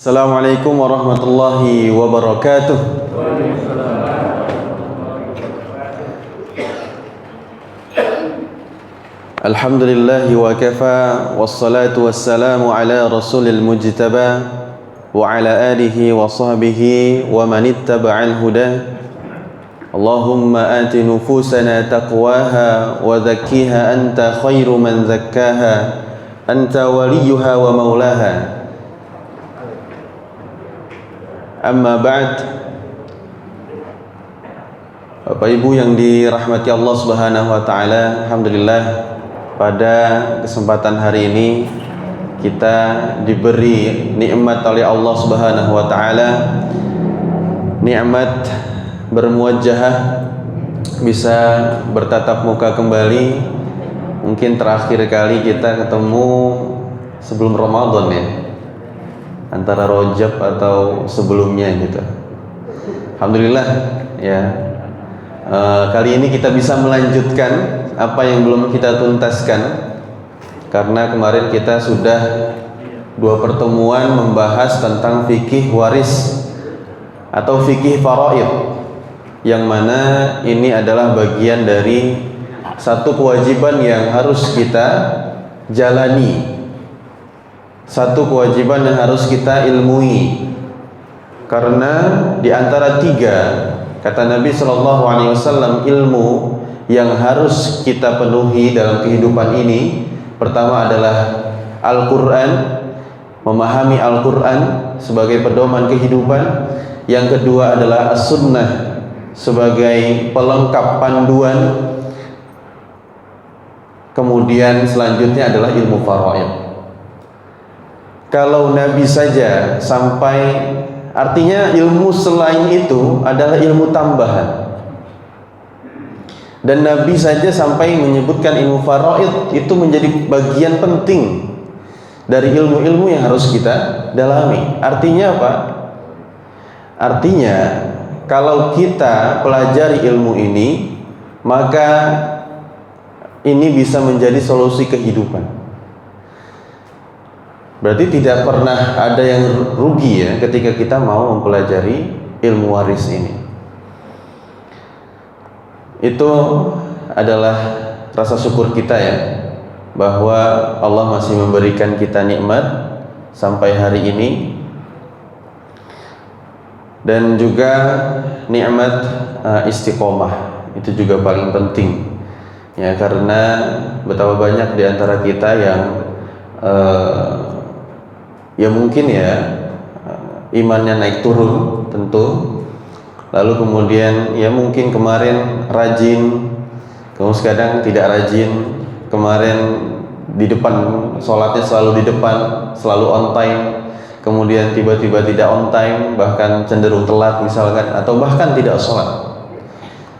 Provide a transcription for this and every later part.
Assalamualaikum warahmatullahi wabarakatuh. Alhamdulillahi wa kafa, wassalatu wassalamu ala rasulil mujtaba wa ala alihi wa sahbihi wa man ittaba'al huda. Allahumma ati nufusana taqwaha wa zakkiha anta khairu man zakkaha anta waliyuha wa maulaha. Amma ba'd. Bapak Ibu yang dirahmati Allah Subhanahu wa taala, alhamdulillah pada kesempatan hari ini kita diberi nikmat oleh Allah Subhanahu wa taala, nikmat bermuwajahah, bisa bertatap muka kembali. Mungkin terakhir kali kita ketemu sebelum Ramadan ya, antara Rajab atau sebelumnya gitu. Alhamdulillah ya, kali ini kita bisa melanjutkan apa yang belum kita tuntaskan, karena kemarin kita sudah 2 pertemuan membahas tentang fikih waris atau fikih faraid, yang mana ini adalah bagian dari satu kewajiban yang harus kita jalani, satu kewajiban yang harus kita ilmui. Karena di antara 3, kata Nabi SAW, ilmu yang harus kita penuhi dalam kehidupan ini, pertama adalah Al-Quran, memahami Al-Quran sebagai pedoman kehidupan. Yang kedua adalah As-Sunnah sebagai pelengkap panduan. Kemudian selanjutnya adalah ilmu faraid. Kalau Nabi saja sampai, artinya ilmu selain itu adalah ilmu tambahan. Dan Nabi saja sampai menyebutkan ilmu faraid itu menjadi bagian penting dari ilmu-ilmu yang harus kita dalami. Artinya apa? Artinya kalau kita pelajari ilmu ini, maka ini bisa menjadi solusi kehidupan. Berarti tidak pernah ada yang rugi ya ketika kita mau mempelajari ilmu waris ini. Itu adalah rasa syukur kita ya, bahwa Allah masih memberikan kita nikmat sampai hari ini. Dan juga nikmat istiqomah, itu juga paling penting ya, karena betapa banyak di antara kita yang ya mungkin ya imannya naik turun tentu. Lalu kemudian ya mungkin kemarin rajin, kemudian sekarang tidak rajin. Kemarin di depan, sholatnya selalu di depan, selalu on time, kemudian tiba-tiba tidak on time, bahkan cenderung telat misalkan, atau bahkan tidak sholat.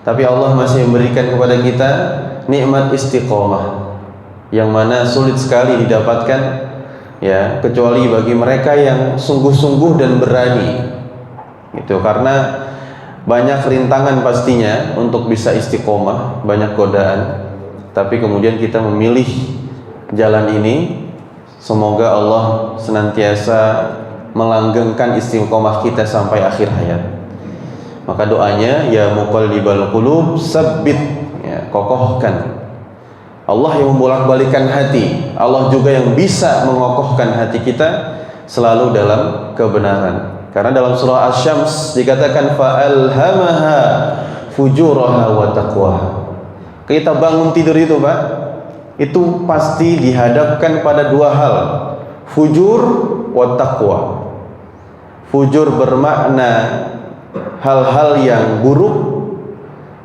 Tapi Allah masih memberikan kepada kita nikmat istiqomah, yang mana sulit sekali didapatkan ya, kecuali bagi mereka yang sungguh-sungguh dan berani gitu. Karena banyak rintangan pastinya untuk bisa istiqomah, banyak godaan, tapi kemudian kita memilih jalan ini. Semoga Allah senantiasa melanggengkan istiqomah kita sampai akhir hayat. Maka doanya, ya muqallibal qulub sabbit, ya, kokohkan. Allah yang membolak-balikan hati, Allah juga yang bisa mengokohkan hati kita selalu dalam kebenaran. Karena dalam surah Asy-Syams dikatakan fa'alhamaha fujuraha wa taqwaha. Kita bangun tidur itu Pak, itu pasti dihadapkan pada 2 hal, fujur wa taqwa. Fujur bermakna hal-hal yang buruk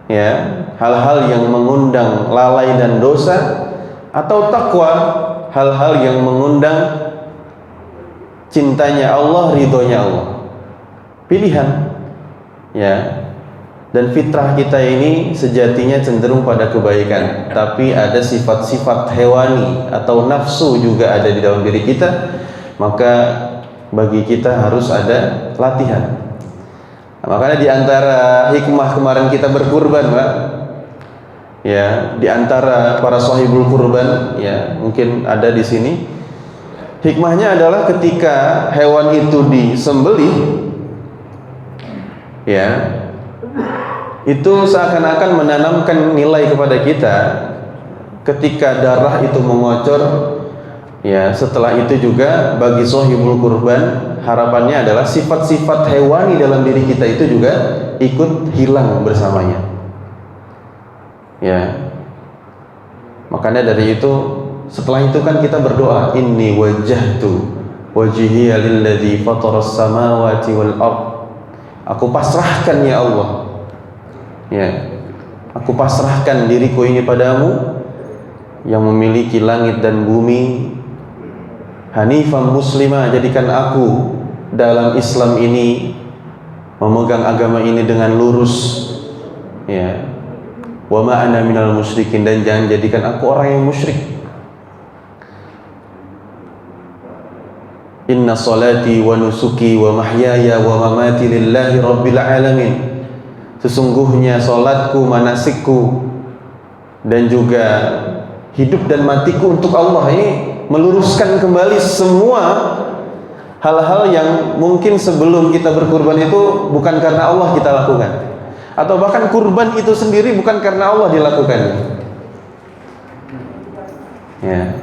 ya, hal-hal yang mengundang lalai dan dosa, atau takwa, hal-hal yang mengundang cintanya Allah, ridhonya Allah. Pilihan ya. Dan fitrah kita ini sejatinya cenderung pada kebaikan, tapi ada sifat-sifat hewani atau nafsu juga ada di dalam diri kita. Maka bagi kita harus ada latihan. Makanya di antara hikmah kemarin kita berkurban Pak ya, di antara para sahibul kurban ya, mungkin ada di sini, Hikmahnya adalah ketika hewan itu disembelih, ya, itu seakan-akan menanamkan nilai kepada kita. Ketika darah itu mengocor, ya, setelah itu juga bagi sohibul kurban, harapannya adalah sifat-sifat hewani dalam diri kita itu juga ikut hilang bersamanya. Ya, makanya dari itu, setelah itu kan kita berdoa, inni wajjahtu wajhiya lilladzi fataras samawati wal ard. Aku pasrahkan ya Allah, ya, aku pasrahkan diriku ini padamu yang memiliki langit dan bumi. Hanifan muslimah, jadikan aku dalam Islam ini memegang agama ini dengan lurus, ya. Wa ma ana minal musyrikin, dan jangan jadikan aku orang yang musyrik. Inna salati wa nusuki wa mahyaya wa mamati lillahi rabbil alamin. Sesungguhnya salatku, manasikku, dan juga hidup dan matiku untuk Allah. Ini meluruskan kembali semua hal-hal yang mungkin sebelum kita berkurban itu bukan karena Allah kita lakukan, atau bahkan kurban itu sendiri bukan karena Allah dilakukan. Ya.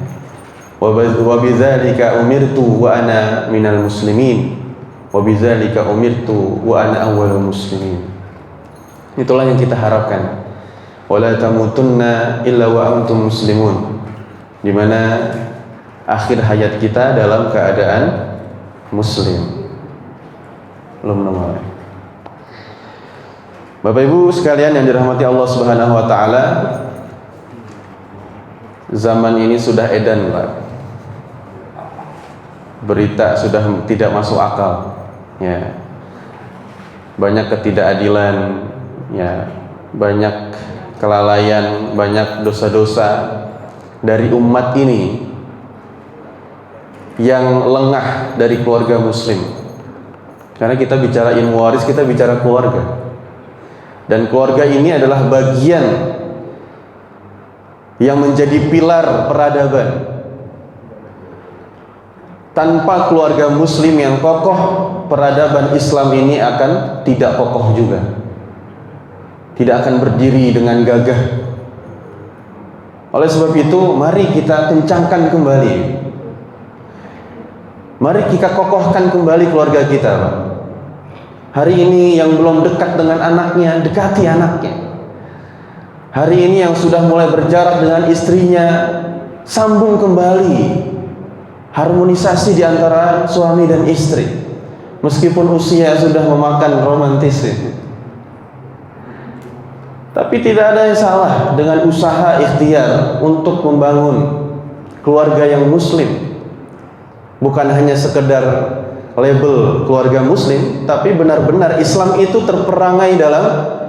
Wa bidzalika umirtu wa ana minal muslimin. Wa bidzalika umirtu wa ana awwalul muslimin. Itulah yang kita harapkan. Wala tamutunna illa wa antum muslimun, di mana akhir hayat kita dalam keadaan muslim. Belum nomor. Bapak Ibu sekalian yang dirahmati Allah Subhanahu wa taala, zaman ini sudah edan, Pak. Berita sudah tidak masuk akal, ya. Banyak ketidakadilan, ya. Banyak kelalaian, banyak dosa-dosa dari umat ini yang lengah dari keluarga muslim. Karena kita bicara ilmu waris, kita bicara keluarga, dan keluarga ini adalah bagian yang menjadi pilar peradaban. Tanpa keluarga muslim yang kokoh, peradaban Islam ini akan tidak kokoh juga, tidak akan berdiri dengan gagah. Oleh sebab itu, mari kita kencangkan kembali, mari kita kokohkan kembali keluarga kita, Pak. Hari ini yang belum dekat dengan anaknya, dekati anaknya. Hari ini yang sudah mulai berjarak dengan istrinya, sambung kembali. Harmonisasi di antara suami dan istri, meskipun usia sudah memakan romantis. Tapi tidak ada yang salah dengan usaha ikhtiar untuk membangun keluarga yang muslim. Bukan hanya sekedar label keluarga muslim, tapi benar-benar Islam itu terperangai dalam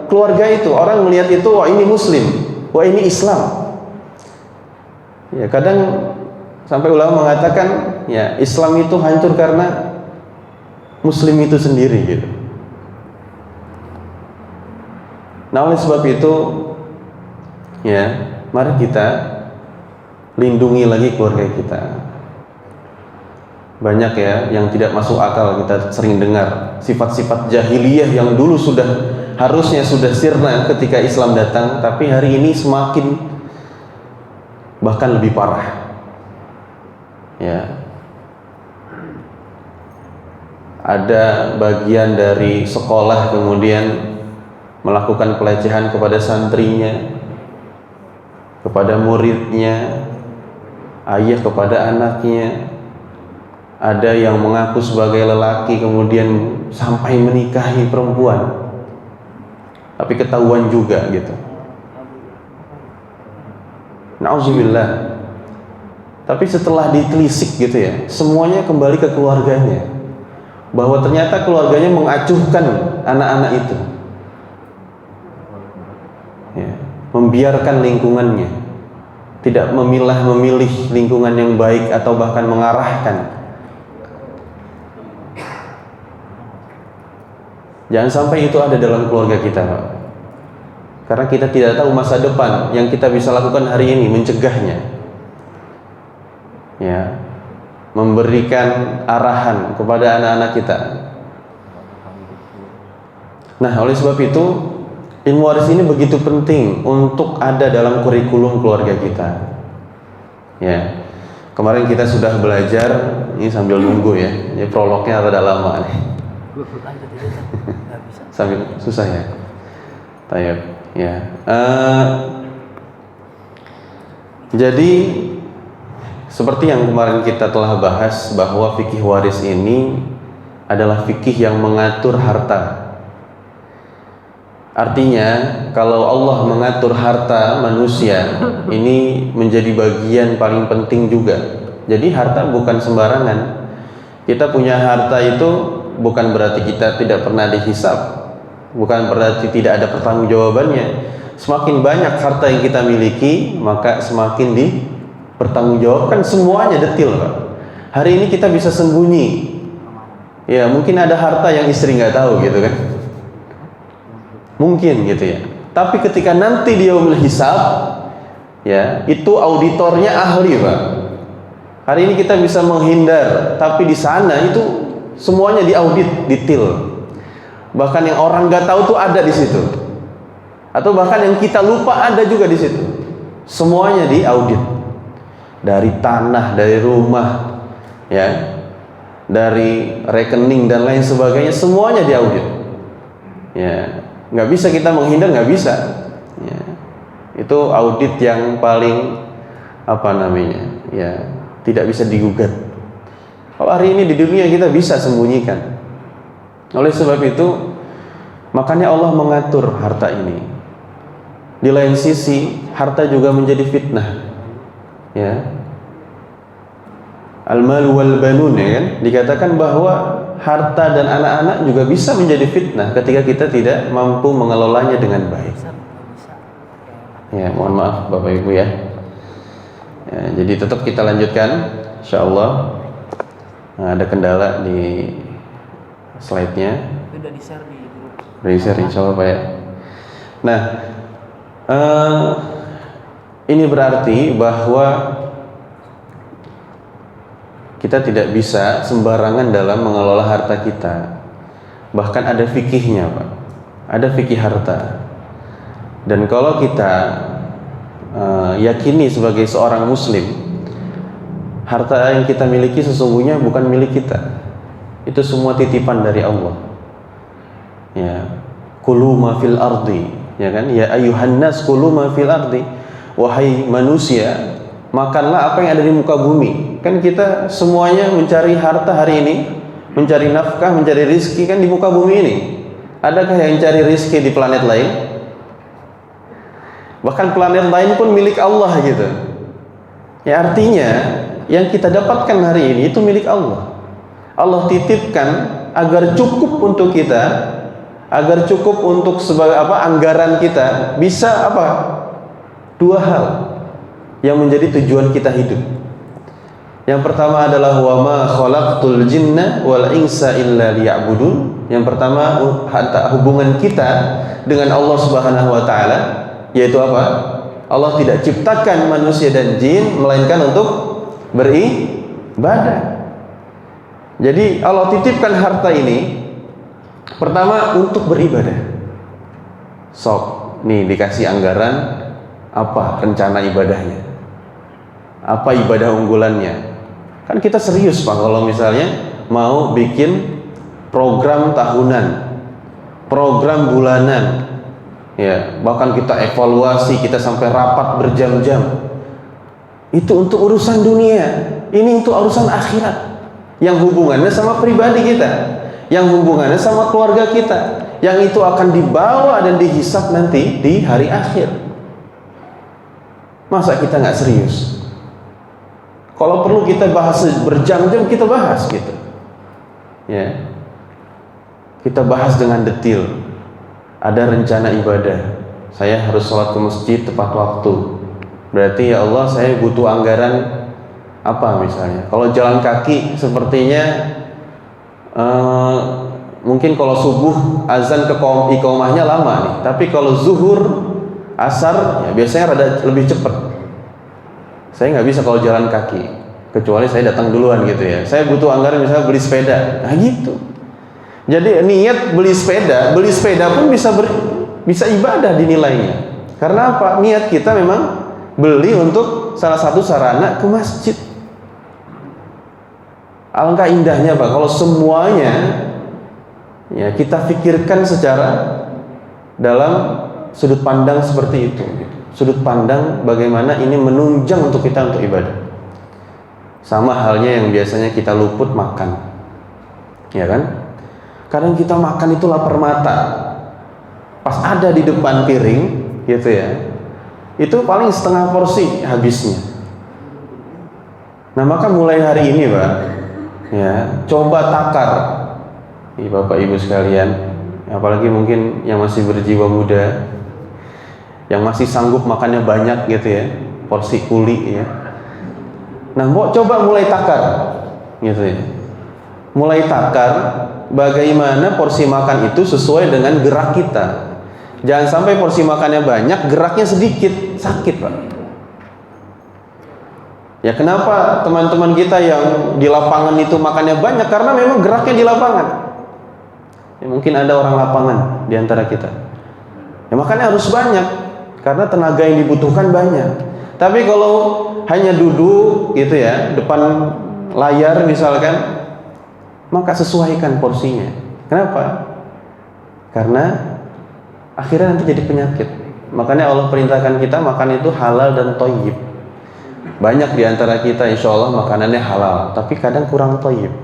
keluarga itu. Orang melihat itu, wah ini muslim, wah ini Islam. Ya, kadang sampai ulama mengatakan, ya, Islam itu hancur karena muslim itu sendiri, gitu. Nah, oleh sebab itu, ya, mari kita lindungi lagi keluarga kita. Banyak ya yang tidak masuk akal, kita sering dengar sifat-sifat jahiliyah yang dulu harusnya sudah sirna ketika Islam datang, tapi hari ini semakin bahkan lebih parah. Ya, ada bagian dari sekolah kemudian melakukan pelecehan kepada santrinya, kepada muridnya, ayah kepada anaknya. Ada yang mengaku sebagai lelaki kemudian sampai menikahi perempuan, tapi ketahuan juga, gitu. Na'udzubillah. Tapi setelah ditelisik, gitu ya, semuanya kembali ke keluarganya, bahwa ternyata keluarganya mengacuhkan anak-anak itu, ya, membiarkan lingkungannya, tidak memilih lingkungan yang baik atau bahkan mengarahkan. Jangan sampai itu ada dalam keluarga kita, Pak. Karena kita tidak tahu masa depan. Yang kita bisa lakukan hari ini mencegahnya. Ya. memberikan arahan kepada anak-anak kita. Nah, oleh sebab itu ilmu waris ini begitu penting untuk ada dalam kurikulum keluarga kita. Ya, kemarin kita sudah belajar, ini sambil nunggu ya, ini prolognya rada lama nih. Sambil susah ya. Tayyib, ya. Jadi seperti yang kemarin kita telah bahas bahwa fikih waris ini adalah fikih yang mengatur harta. Artinya kalau Allah mengatur harta manusia ini menjadi bagian paling penting juga. Jadi harta bukan sembarangan. Kita punya harta itu bukan berarti kita tidak pernah dihisab, bukan berarti tidak ada pertanggungjawabannya. Semakin banyak harta yang kita miliki, maka semakin dipertanggungjawabkan, semuanya detil, Pak. Hari ini kita bisa sembunyi. Ya, mungkin ada harta yang istri nggak tahu gitu kan. Mungkin gitu ya. Tapi ketika nanti dia menghisab, ya, itu auditornya ahli, Pak. Hari ini kita bisa menghindar, tapi di sana itu semuanya diaudit detail. Bahkan yang orang nggak tahu tuh ada di situ. Atau bahkan yang kita lupa ada juga di situ. Semuanya diaudit. Dari tanah, dari rumah, ya, dari rekening dan lain sebagainya, semuanya diaudit. Ya, nggak bisa kita menghindar, nggak bisa. Ya, itu audit yang paling ya, tidak bisa digugat. Kalau hari ini di dunia kita bisa sembunyikan. Oleh sebab itu, makanya Allah mengatur harta ini. Di lain sisi, harta juga menjadi fitnah. Ya. Al-mal wal banun, ya kan? Dikatakan bahwa harta dan anak-anak juga bisa menjadi fitnah ketika kita tidak mampu mengelolanya dengan baik. Ya, mohon maaf Bapak Ibu ya. Ya, jadi tetap kita lanjutkan, insyaallah. Nah, ada kendala di slide-nya. Sudah di-share di grup. Sudah di-share insyaallah Pak ya. Nah, ini berarti bahwa kita tidak bisa sembarangan dalam mengelola harta kita. Bahkan ada fikihnya, Pak. Ada fikih harta. Dan kalau kita yakini sebagai seorang muslim, harta yang kita miliki sesungguhnya bukan milik kita. Itu semua titipan dari Allah. Ya, kulu ma fil ardi. Ya kan, ya ayuhan nas kulu ma fil ardi, wahai manusia, makanlah apa yang ada di muka bumi. Kan kita semuanya mencari harta hari ini, mencari nafkah, mencari rizki kan di muka bumi ini. Adakah yang cari rizki di planet lain? Bahkan planet lain pun milik Allah gitu. Ya, artinya yang kita dapatkan hari ini itu milik Allah. Allah titipkan agar cukup untuk kita, agar cukup untuk sebagai anggaran kita, bisa dua hal yang menjadi tujuan kita hidup. Yang pertama adalah wa ma khalaqtul jinna wal insa illa liya'budun. Yang pertama hubungan kita dengan Allah Subhanahu wa taala, yaitu Allah tidak ciptakan manusia dan jin melainkan untuk beribadah. Jadi Allah titipkan harta ini pertama untuk beribadah. Nih dikasih anggaran, apa rencana ibadahnya, apa ibadah unggulannya. Kan kita serius Pak kalau misalnya mau bikin program tahunan, program bulanan, ya, bahkan kita evaluasi, kita sampai rapat berjam-jam. Itu untuk urusan dunia, ini untuk urusan akhirat yang hubungannya sama pribadi kita, yang hubungannya sama keluarga kita, yang itu akan dibawa dan dihisab nanti di hari akhir. Masa kita nggak serius? Kalau perlu kita bahas berjam-jam, kita bahas gitu. Ya, kita bahas dengan detail. Ada rencana ibadah. Saya harus sholat ke masjid tepat waktu. Berarti ya Allah, saya butuh anggaran apa misalnya? Kalau jalan kaki sepertinya mungkin kalau subuh azan ke iqamahnya lama nih, tapi kalau zuhur asar ya biasanya rada lebih cepat. Saya nggak bisa kalau jalan kaki. kecuali saya datang duluan gitu ya. Saya butuh anggaran misalnya beli sepeda, nah gitu. Jadi niat beli sepeda pun bisa ibadah dinilainya. Karena apa? Niat kita memang beli untuk salah satu sarana ke masjid. Alangkah indahnya Pak kalau semuanya ya kita pikirkan secara dalam sudut pandang seperti itu. Sudut pandang bagaimana ini menunjang untuk kita untuk ibadah. Sama halnya yang biasanya kita luput makan, ya kan? Kadang kita makan itu lapar mata, pas ada di depan piring, gitu ya, itu paling setengah porsi habisnya. Nah maka mulai hari ini Pak, ya coba takar, Bapak Ibu sekalian, apalagi mungkin yang masih berjiwa muda, yang masih sanggup makannya banyak gitu ya, porsi kuli ya. Nah mau coba mulai takar, gitu ya, mulai takar bagaimana porsi makan itu sesuai dengan gerak kita. Jangan sampai porsi makannya banyak, geraknya sedikit, sakit Pak. Ya kenapa teman-teman kita yang di lapangan itu makannya banyak? Karena memang geraknya di lapangan. Ya, mungkin ada orang lapangan di antara kita. Ya makannya harus banyak, karena tenaga yang dibutuhkan banyak. Tapi kalau hanya duduk gitu ya, depan layar misalkan, maka sesuaikan porsinya. Kenapa? Karena akhirnya nanti jadi penyakit. Makanya Allah perintahkan kita makan itu halal dan thayyib. Banyak di antara kita insya Allah makanannya halal, tapi kadang kurang thayyib.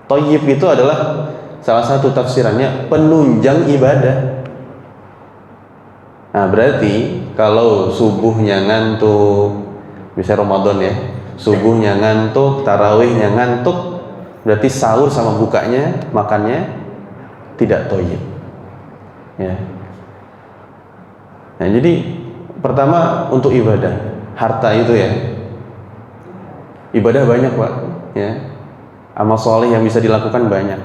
Thayyib itu adalah salah satu tafsirannya penunjang ibadah. Nah berarti kalau subuhnya ngantuk, bisa Ramadan ya, subuhnya ngantuk, tarawihnya ngantuk, berarti sahur sama bukanya, makannya tidak thayyib. Ya. Nah, jadi pertama untuk ibadah, harta itu ya. Ibadah banyak Pak, ya. Amal soleh yang bisa dilakukan banyak.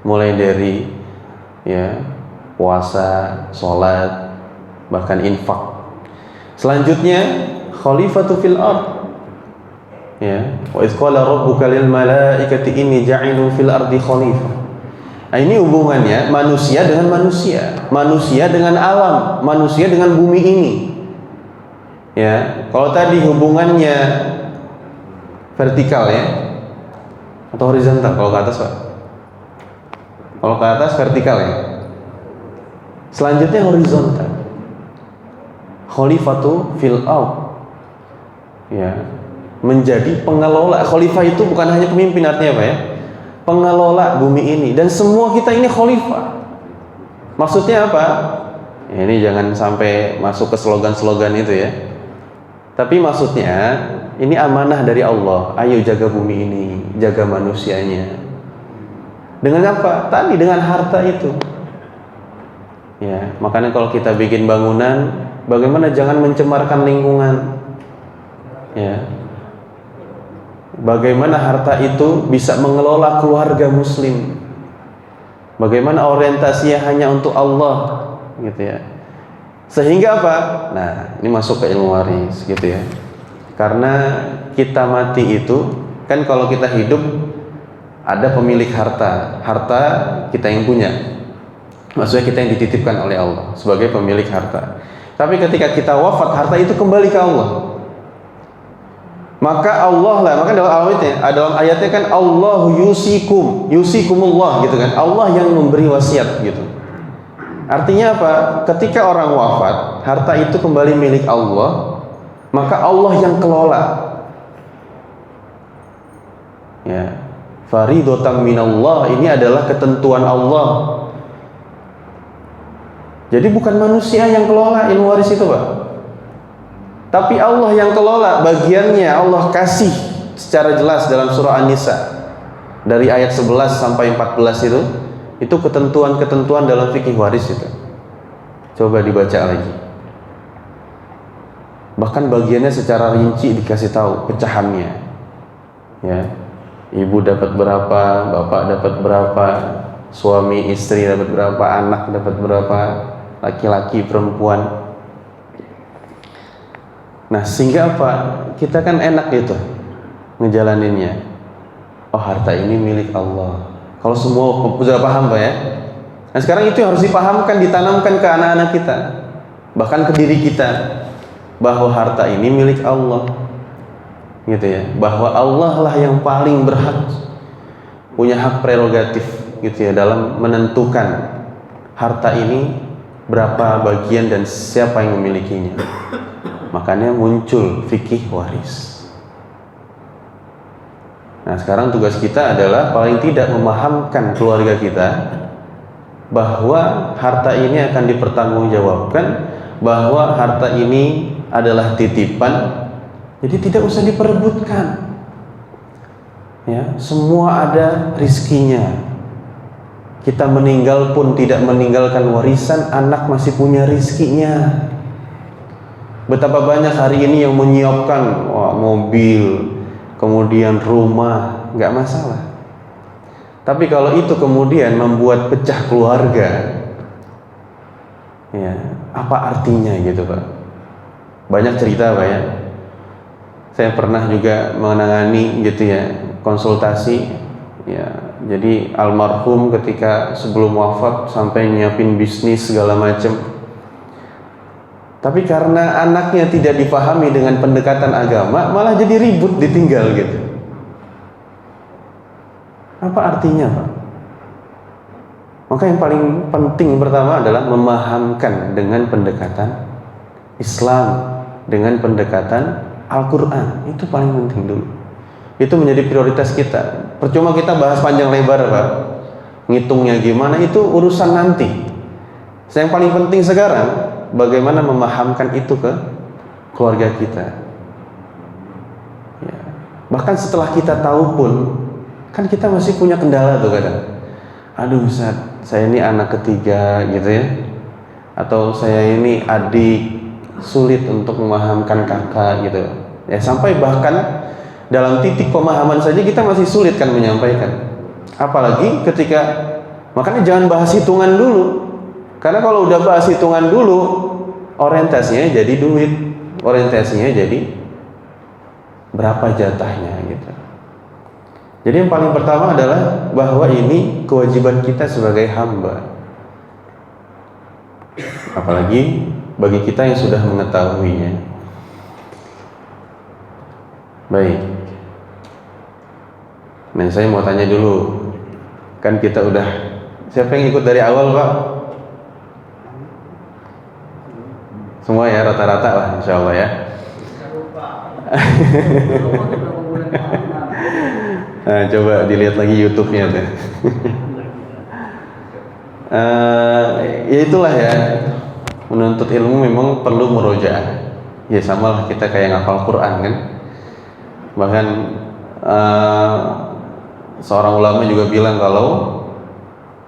Mulai dari ya puasa, sholat, bahkan infak. Selanjutnya khalifatu fil ard. Ya, wa idz qala rabbuka lil malaikati inni ja'ilun fil ardi khalifah. Nah, ini hubungannya manusia dengan manusia, manusia dengan alam, manusia dengan bumi ini. Ya, kalau tadi hubungannya vertikal ya, atau horizontal kalau ke atas Pak? Kalau ke atas vertikal ya. Selanjutnya horizontal. Khalifatu fil ard. Ya, menjadi pengelola. Khalifah itu bukan hanya pemimpin, artinya apa ya? Pengelola bumi ini, dan semua kita ini khalifah. Maksudnya apa? Ya, ini jangan sampai masuk ke slogan-slogan itu ya. Tapi maksudnya ini amanah dari Allah. Ayo jaga bumi ini, jaga manusianya. Dengan apa? Tadi dengan harta itu. Ya, makanya kalau kita bikin bangunan, bagaimana jangan mencemarkan lingkungan. Ya. Bagaimana harta itu bisa mengelola keluarga muslim. Bagaimana orientasinya hanya untuk Allah, gitu ya. Sehingga apa? Nah, ini masuk ke ilmu waris, gitu ya. Karena kita mati itu, kan kalau kita hidup ada pemilik harta. Harta kita yang punya. Maksudnya kita yang dititipkan oleh Allah sebagai pemilik harta. Tapi ketika kita wafat, harta itu kembali ke Allah. Maka Allah lah, maka dalam ayatnya kan Allahu yusikumullah gitu kan. Allah yang memberi wasiat gitu. Artinya apa? Ketika orang wafat, harta itu kembali milik Allah, maka Allah yang kelola. Ya. Faridatan minallah, ini adalah ketentuan Allah. Jadi bukan manusia yang kelola ilmu waris itu Pak, tapi Allah yang kelola. Bagiannya Allah kasih secara jelas dalam surah An-Nisa dari ayat 11 sampai 14 itu ketentuan-ketentuan dalam fikih waris itu. Coba dibaca lagi. Bahkan bagiannya secara rinci dikasih tahu pecahannya. Ya. Ibu dapat berapa, bapak dapat berapa, suami istri dapat berapa, anak dapat berapa, laki-laki perempuan. Nah, sehingga apa? Kita kan enak gitu. ngejalaninnya. Oh, harta ini milik Allah. Kalau semua sudah paham Pak ya. Nah sekarang itu harus dipahamkan, ditanamkan ke anak-anak kita, bahkan ke diri kita, bahwa harta ini milik Allah, gitu ya. Bahwa Allah lah yang paling berhak, punya hak prerogatif, gitu ya, dalam menentukan harta ini berapa bagian dan siapa yang memilikinya. Makanya muncul fikih waris. Nah sekarang tugas kita adalah paling tidak memahamkan keluarga kita bahwa harta ini akan dipertanggungjawabkan, bahwa harta ini adalah titipan, jadi tidak usah diperebutkan. Ya, semua ada rizkinya. Kita meninggal pun tidak meninggalkan warisan, anak masih punya rizkinya. Betapa banyak hari ini yang menyiapkan mobil, kemudian rumah, nggak masalah. Tapi kalau itu kemudian membuat pecah keluarga, ya apa artinya gitu Pak? Banyak cerita Pak ya. Saya pernah juga menangani gitu ya, konsultasi ya. Jadi almarhum ketika sebelum wafat sampai nyiapin bisnis segala macam. Tapi karena anaknya tidak dipahami dengan pendekatan agama, malah jadi ribut, ditinggal gitu. Apa artinya Pak? Maka yang paling penting pertama adalah memahamkan dengan pendekatan Islam, dengan pendekatan Al-Quran. Itu paling penting dulu. Itu menjadi prioritas kita. Percuma kita bahas panjang lebar Pak, ngitungnya gimana, itu urusan nanti. Yang paling penting sekarang, bagaimana memahamkan itu ke keluarga kita ya. Bahkan setelah kita tahu pun, kan kita masih punya kendala tuh kadang. Aduh Ustaz, saya ini anak ketiga gitu ya, atau saya ini adik, sulit untuk memahamkan kakak gitu ya. Sampai bahkan dalam titik pemahaman saja kita masih sulit kan menyampaikan, apalagi ketika, makanya jangan bahas hitungan dulu. Karena kalau udah bahas hitungan dulu, orientasinya jadi duit, orientasinya jadi berapa jatahnya gitu. Jadi yang paling pertama adalah bahwa ini kewajiban kita sebagai hamba. Apalagi bagi kita yang sudah mengetahuinya. Baik. Nah, saya mau tanya dulu. Kan kita udah, siapa yang ikut dari awal Pak? Semua ya, rata-rata lah insya Allah ya. Nah, coba dilihat lagi YouTube-nya tuh. Ya itulah ya, menuntut ilmu memang perlu murojaah. Ya sama lah kita kayak ngafal Quran kan. Bahkan seorang ulama juga bilang kalau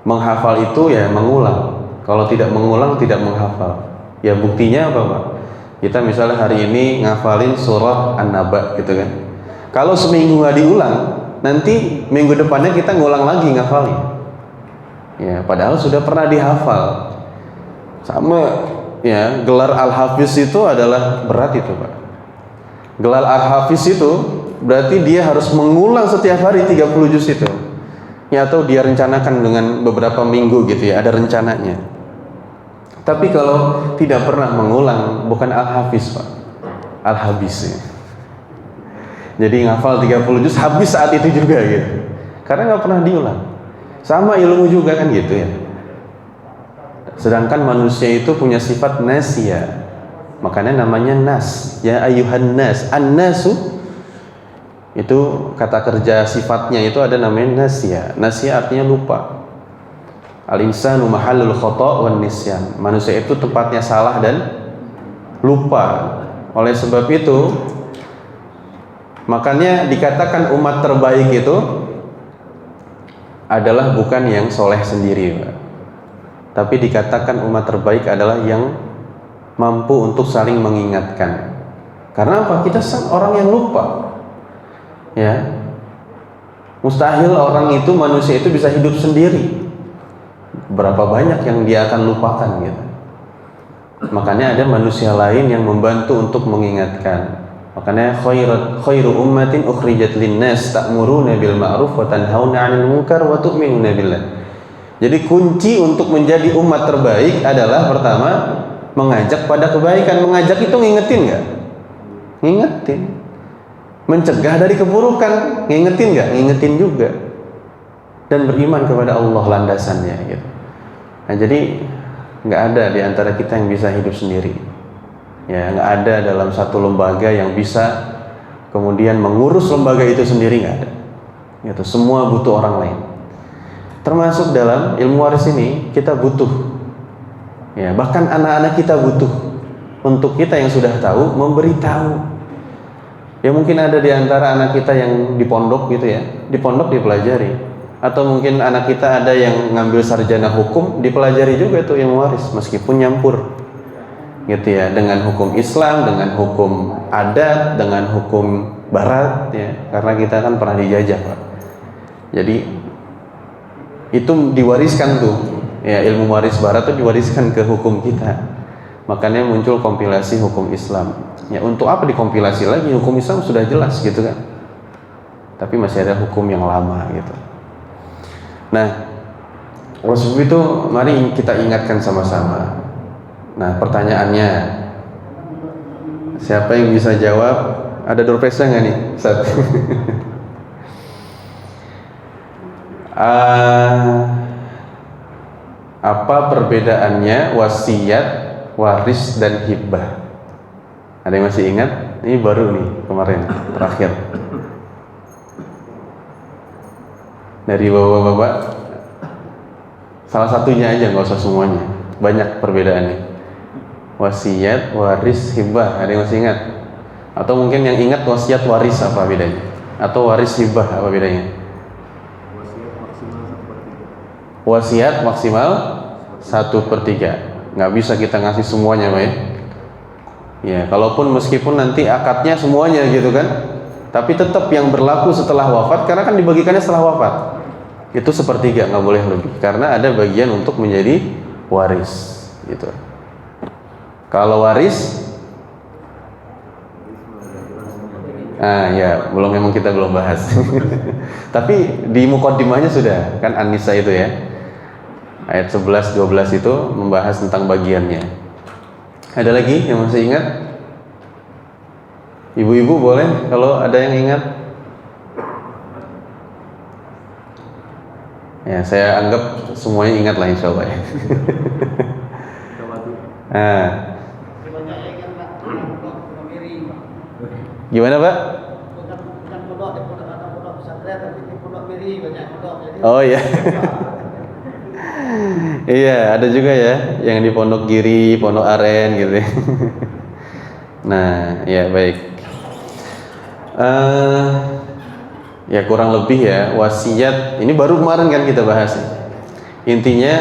menghafal itu ya mengulang. Kalau tidak mengulang tidak menghafal. Ya buktinya apa Pak? Kita misalnya hari ini ngafalin surah An-Naba gitu kan. Kalau seminggu nggak diulang, nanti minggu depannya kita ngulang lagi ngafalin. Ya padahal sudah pernah dihafal. Sama ya, gelar Al-Hafiz itu adalah berat itu Pak. Gelar Al-Hafiz itu berarti dia harus mengulang setiap hari 30 juz itu. Ya atau dia rencanakan dengan beberapa minggu gitu ya, ada rencananya. Tapi kalau tidak pernah mengulang, bukan Al-Hafiz Pak, Al-Habis ya. Jadi ngafal 30 juz habis saat itu juga gitu, karena nggak pernah diulang. Sama ilmu juga kan gitu ya. Sedangkan manusia itu punya sifat nasya, makanya namanya nas. Ya ayuhan nas, an-nasu itu kata kerja sifatnya itu ada namanya nasya. Nasya artinya lupa. Al-insanu mahallul khata' wan nisyan. Manusia itu tempatnya salah dan lupa. Oleh sebab itu, makanya dikatakan umat terbaik itu adalah bukan yang soleh sendiri, Pak. Tapi dikatakan umat terbaik adalah yang mampu untuk saling mengingatkan. Karena apa? Kita orang yang lupa. Ya. Mustahil orang itu, manusia itu bisa hidup sendiri. Berapa banyak yang dia akan lupakan gitu. Makanya ada manusia lain yang membantu untuk mengingatkan. Makanya khairu ummatin ukhrijat linnas ta'muruna bil ma'ruf wa tanhauna 'anil munkar wa tu'minuna billah. Jadi kunci untuk menjadi umat terbaik adalah pertama mengajak pada kebaikan. Mengajak itu ngingetin nggak? Ngingetin. Mencegah dari keburukan, ngingetin nggak? Ngingetin juga. Dan beriman kepada Allah landasannya gitu. Nah, jadi nggak ada di antara kita yang bisa hidup sendiri. Ya, nggak ada dalam satu lembaga yang bisa kemudian mengurus lembaga itu sendiri, nggak ada. Gitu. Semua butuh orang lain. Termasuk dalam ilmu waris ini kita butuh. Ya, bahkan anak-anak kita butuh untuk kita yang sudah tahu memberitahu. Ya mungkin ada di antara anak kita yang di pondok gitu ya, di pondok dipelajari. Atau mungkin anak kita ada yang ngambil sarjana hukum, dipelajari juga tuh ilmu waris meskipun nyampur gitu ya, dengan hukum Islam, dengan hukum adat, dengan hukum barat ya, karena kita kan pernah dijajah Pak. Jadi itu diwariskan tuh ya, ilmu waris barat tuh diwariskan ke hukum kita. Makanya muncul kompilasi hukum Islam ya. Untuk apa dikompilasi lagi, hukum Islam sudah jelas gitu kan, tapi masih ada hukum yang lama gitu. Nah, oleh sebab itu mari kita ingatkan sama-sama. Nah, pertanyaannya, siapa yang bisa jawab? Ada doorpressnya nggak nih? Satu. Apa perbedaannya wasiat, waris, dan hibah? Ada yang masih ingat? Ini baru nih kemarin terakhir. Dari bapak-bapak, salah satunya aja, nggak usah semuanya. Banyak perbedaannya. Wasiat, waris, hibah. Ada yang masih ingat? Atau mungkin yang ingat wasiat, waris apa bedanya? Atau waris, hibah apa bedanya? Wasiat maksimal 1/3. Nggak bisa kita ngasih semuanya, Pak ya. Ya, kalaupun meskipun nanti akadnya semuanya gitu kan, tapi tetap yang berlaku setelah wafat, karena kan dibagikannya setelah wafat. Itu 1/3, nggak boleh lebih, karena ada bagian untuk menjadi waris gitu. Kalau waris, ya belum, memang kita belum bahas. Tapi di muqaddimahnya sudah kan, An-Nisa itu ya, ayat 11-12 itu membahas tentang bagiannya. Ada lagi yang masih ingat? Ibu-ibu boleh kalau ada yang ingat. Ya, saya anggap semuanya ingat lah insya Allah ya. Gimana Pak? Oh iya. Iya, ada juga ya yang di Pondok Giri, Pondok Aren gitu ya. Nah, ya baik. Ya kurang lebih ya, wasiat ini baru kemarin kan kita bahas. Intinya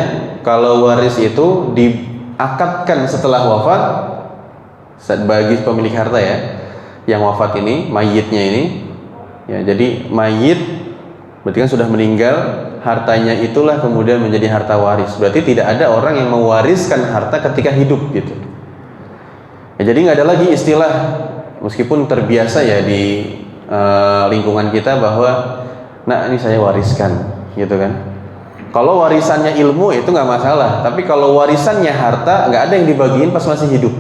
kalau waris itu diakadkan setelah wafat bagi pemilik harta ya, yang wafat ini, mayitnya ini ya. Jadi mayit berarti kan sudah meninggal, hartanya itulah kemudian menjadi harta waris. Berarti tidak ada orang yang mewariskan harta ketika hidup gitu ya. Jadi nggak ada lagi istilah, meskipun terbiasa ya di lingkungan kita bahwa, nah ini saya wariskan gitu kan. Kalau warisannya ilmu itu nggak masalah, tapi kalau warisannya harta nggak ada yang dibagiin pas masih hidup.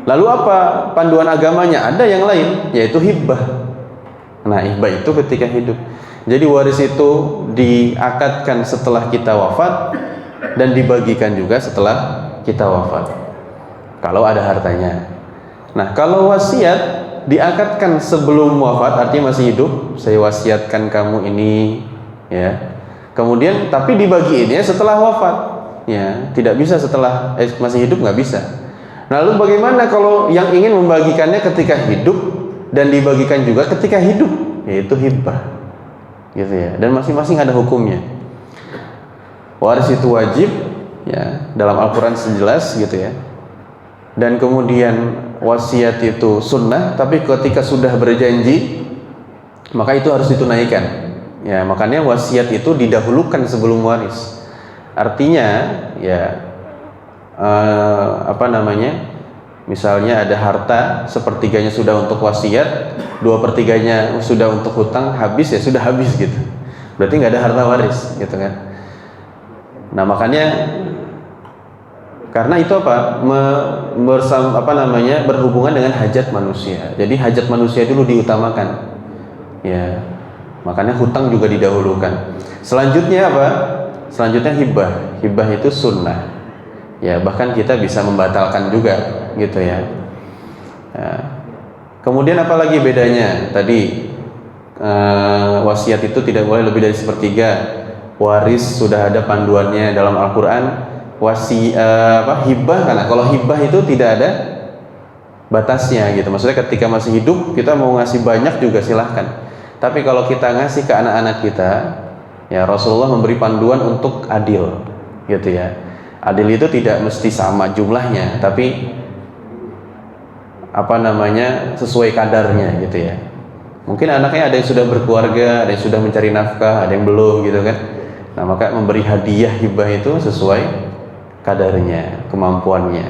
Lalu apa panduan agamanya? Ada yang lain, yaitu hibah. Nah, hibah itu ketika hidup. Jadi waris itu diakadkan setelah kita wafat dan dibagikan juga setelah kita wafat, kalau ada hartanya. Nah, kalau wasiat diakadkan sebelum wafat, artinya masih hidup, saya wasiatkan kamu ini ya. Kemudian tapi dibagiinnya setelah wafat ya, tidak bisa setelah masih hidup, nggak bisa. Lalu bagaimana kalau yang ingin membagikannya ketika hidup dan dibagikan juga ketika hidup, yaitu hibah gitu ya. Dan masing-masing ada hukumnya. Waris itu wajib ya, dalam Al-Quran sejelas gitu ya. Dan kemudian wasiat itu sunnah, tapi ketika sudah berjanji maka itu harus ditunaikan ya. Makanya wasiat itu didahulukan sebelum waris. Artinya ya Misalnya ada harta, sepertiganya sudah untuk wasiat, 2/3 sudah untuk hutang, habis ya sudah habis gitu. Berarti nggak ada harta waris gitu kan. Nah makanya karena itu berhubungan dengan hajat manusia. Jadi hajat manusia dulu diutamakan. Ya, makanya hutang juga didahulukan. Selanjutnya apa? Selanjutnya hibah. Hibah itu sunnah. Ya, bahkan kita bisa membatalkan juga gitu ya. Kemudian apalagi bedanya? Tadi wasiat itu tidak boleh lebih dari 1/3. Waris sudah ada panduannya dalam Al-Qur'an. Hibah, karena kalau hibah itu tidak ada batasnya gitu. Maksudnya ketika masih hidup kita mau ngasih banyak juga silahkan. Tapi kalau kita ngasih ke anak-anak kita, ya Rasulullah memberi panduan untuk adil gitu ya. Adil itu tidak mesti sama jumlahnya, tapi sesuai kadarnya gitu ya. Mungkin anaknya ada yang sudah berkeluarga, ada yang sudah mencari nafkah, ada yang belum gitu kan. Nah maka memberi hadiah hibah itu sesuai kadarnya, kemampuannya.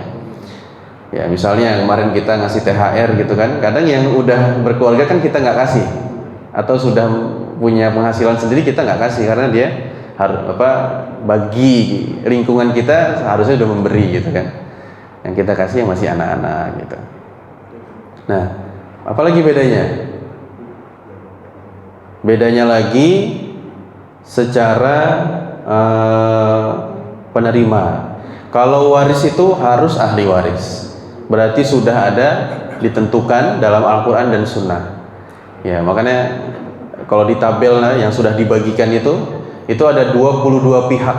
Ya misalnya kemarin kita ngasih THR gitu kan, kadang yang udah berkeluarga kan kita nggak kasih, atau sudah punya penghasilan sendiri kita nggak kasih karena dia bagi lingkungan kita harusnya udah memberi gitu kan. Yang kita kasih yang masih anak-anak gitu. Nah, apalagi bedanya? Bedanya lagi secara penerima. Kalau waris itu harus ahli waris. Berarti sudah ada ditentukan dalam Al-Quran dan Sunnah. Ya, makanya kalau di tabel yang sudah dibagikan itu ada 22 pihak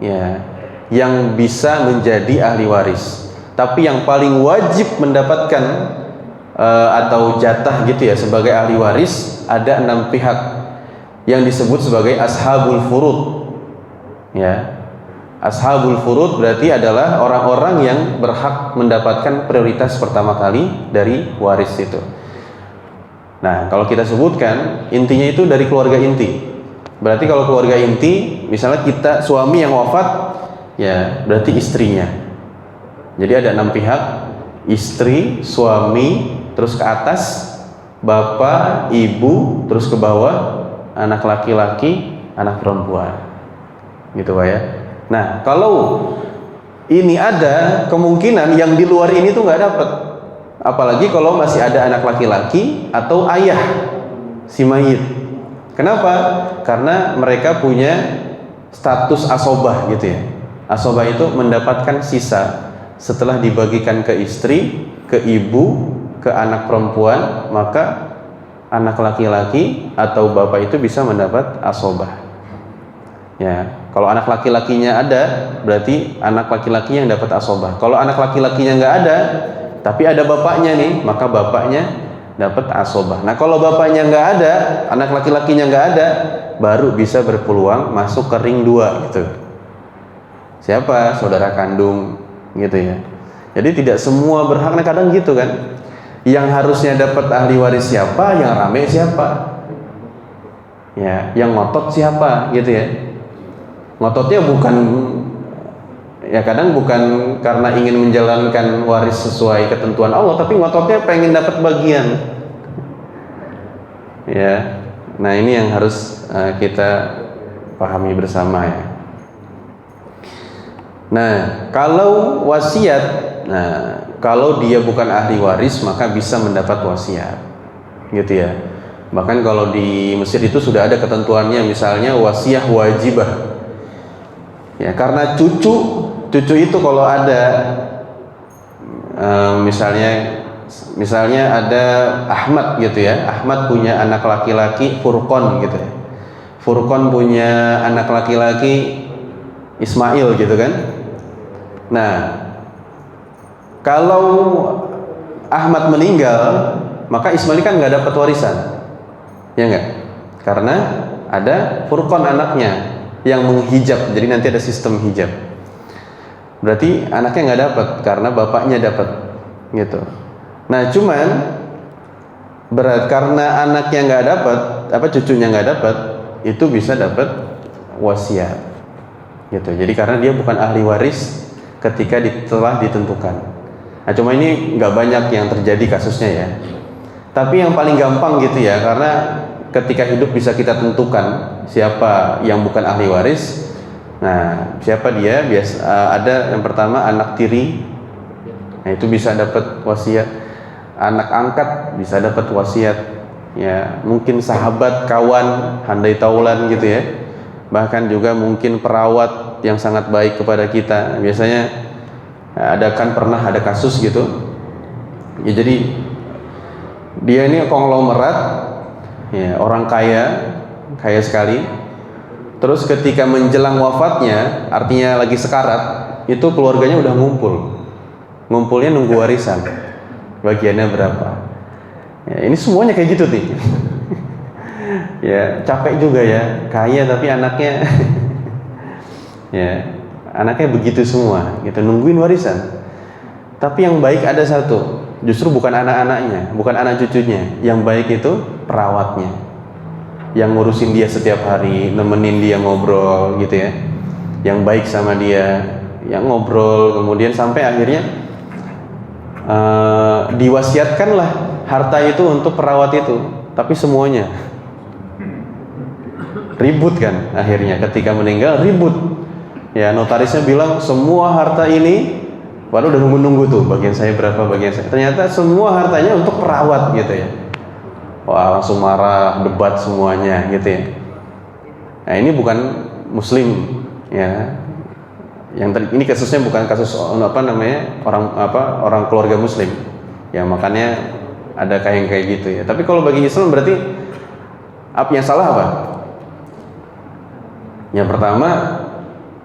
ya yang bisa menjadi ahli waris. Tapi yang paling wajib mendapatkan atau jatah gitu ya sebagai ahli waris ada 6 pihak yang disebut sebagai ashabul furud. Ya. Ashabul furud berarti adalah orang-orang yang berhak mendapatkan prioritas pertama kali dari waris itu. Nah, kalau kita sebutkan intinya itu dari keluarga inti. Berarti kalau keluarga inti, misalnya kita suami yang wafat, ya berarti istrinya. Jadi ada 6 pihak, istri, suami, terus ke atas, bapak, ibu, terus ke bawah, anak laki-laki, anak perempuan. Gitu Pak ya. Nah, kalau ini ada kemungkinan yang di luar ini tuh nggak dapat. Apalagi kalau masih ada anak laki-laki atau ayah si mayit. Kenapa? Karena mereka punya status asobah gitu ya. Asobah itu mendapatkan sisa setelah dibagikan ke istri, ke ibu, ke anak perempuan, maka anak laki-laki atau bapak itu bisa mendapat asobah. Ya, kalau anak laki-lakinya ada, berarti anak laki-laki yang dapat asobah. Kalau anak laki-lakinya nggak ada, tapi ada bapaknya nih, maka bapaknya dapat asobah. Nah kalau bapaknya nggak ada, anak laki-lakinya nggak ada, baru bisa berpeluang masuk ke ring 2 gitu. Siapa? Saudara kandung gitu ya. Jadi tidak semua berhak. Nah kadang gitu kan, yang harusnya dapat ahli waris siapa, yang rame siapa, ya, yang ngotot siapa gitu ya. Ngototnya bukan, ya kadang bukan karena ingin menjalankan waris sesuai ketentuan Allah, tapi ngototnya pengen dapat bagian. Ya, nah ini yang harus kita pahami bersama ya. Nah, kalau wasiat, nah kalau dia bukan ahli waris maka bisa mendapat wasiat, gitu ya. Bahkan kalau di Mesir itu sudah ada ketentuannya, misalnya wasiah wajibah. Ya, karena cucu itu kalau ada misalnya ada Ahmad gitu ya. Ahmad punya anak laki-laki Furqon gitu ya. Furqon punya anak laki-laki Ismail gitu kan. Nah, kalau Ahmad meninggal, maka Ismail kan nggak dapat warisan, ya nggak? Karena ada Furqon anaknya yang menghijab, jadi nanti ada sistem hijab. Berarti anaknya nggak dapat karena bapaknya dapat, gitu. Nah, cuman karena anaknya nggak dapat, cucunya nggak dapat, itu bisa dapat wasiat, gitu. Jadi karena dia bukan ahli waris ketika telah ditentukan. Nah, cuma ini nggak banyak yang terjadi kasusnya ya. Tapi yang paling gampang gitu ya, karena ketika hidup bisa kita tentukan siapa yang bukan ahli waris. Nah, siapa dia? Ada yang pertama anak tiri. Nah, itu bisa dapat wasiat. Anak angkat bisa dapat wasiat. Ya, mungkin sahabat, kawan, handai taulan gitu ya. Bahkan juga mungkin perawat yang sangat baik kepada kita. Biasanya pernah ada kasus gitu. Ya, jadi dia ini konglomerat, ya, orang kaya sekali. Terus ketika menjelang wafatnya, artinya lagi sekarat, itu keluarganya udah ngumpulnya nunggu warisan, bagiannya berapa. Ya, ini semuanya kayak gitu nih. Ya, capek juga ya, kaya tapi anaknya ya, anaknya begitu semua, gitu, nungguin warisan. Tapi yang baik ada satu, justru bukan anak-anaknya, bukan anak cucunya. Yang baik itu perawatnya, yang ngurusin dia setiap hari, nemenin dia ngobrol gitu ya, yang baik sama dia, yang ngobrol, kemudian sampai akhirnya diwasiatkanlah harta itu untuk perawat itu. Tapi semuanya ribut kan, akhirnya ketika meninggal ribut ya, notarisnya bilang semua harta ini, baru udah nunggu tuh, bagian saya berapa, bagian saya. Ternyata semua hartanya untuk perawat gitu ya. Wah, langsung marah, debat semuanya gitu ya. Nah, ini bukan muslim ya. Ini kasusnya bukan kasus orang keluarga muslim. Ya, makanya ada kayak gitu ya. Tapi kalau bagi Islam berarti apa yang salah apa? Yang pertama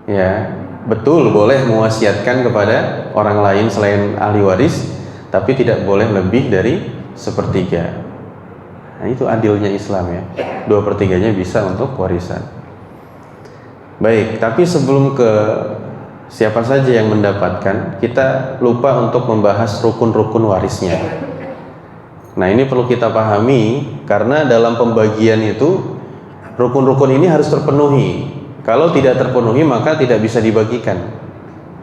ya, betul boleh mewasiatkan kepada orang lain selain ahli waris, tapi tidak boleh lebih dari 1/3. Nah, itu adilnya Islam ya. 2/3-nya bisa untuk warisan. Baik, tapi sebelum ke siapa saja yang mendapatkan, kita lupa untuk membahas rukun-rukun warisnya. Nah, ini perlu kita pahami, karena dalam pembagian itu rukun-rukun ini harus terpenuhi. Kalau tidak terpenuhi maka tidak bisa dibagikan.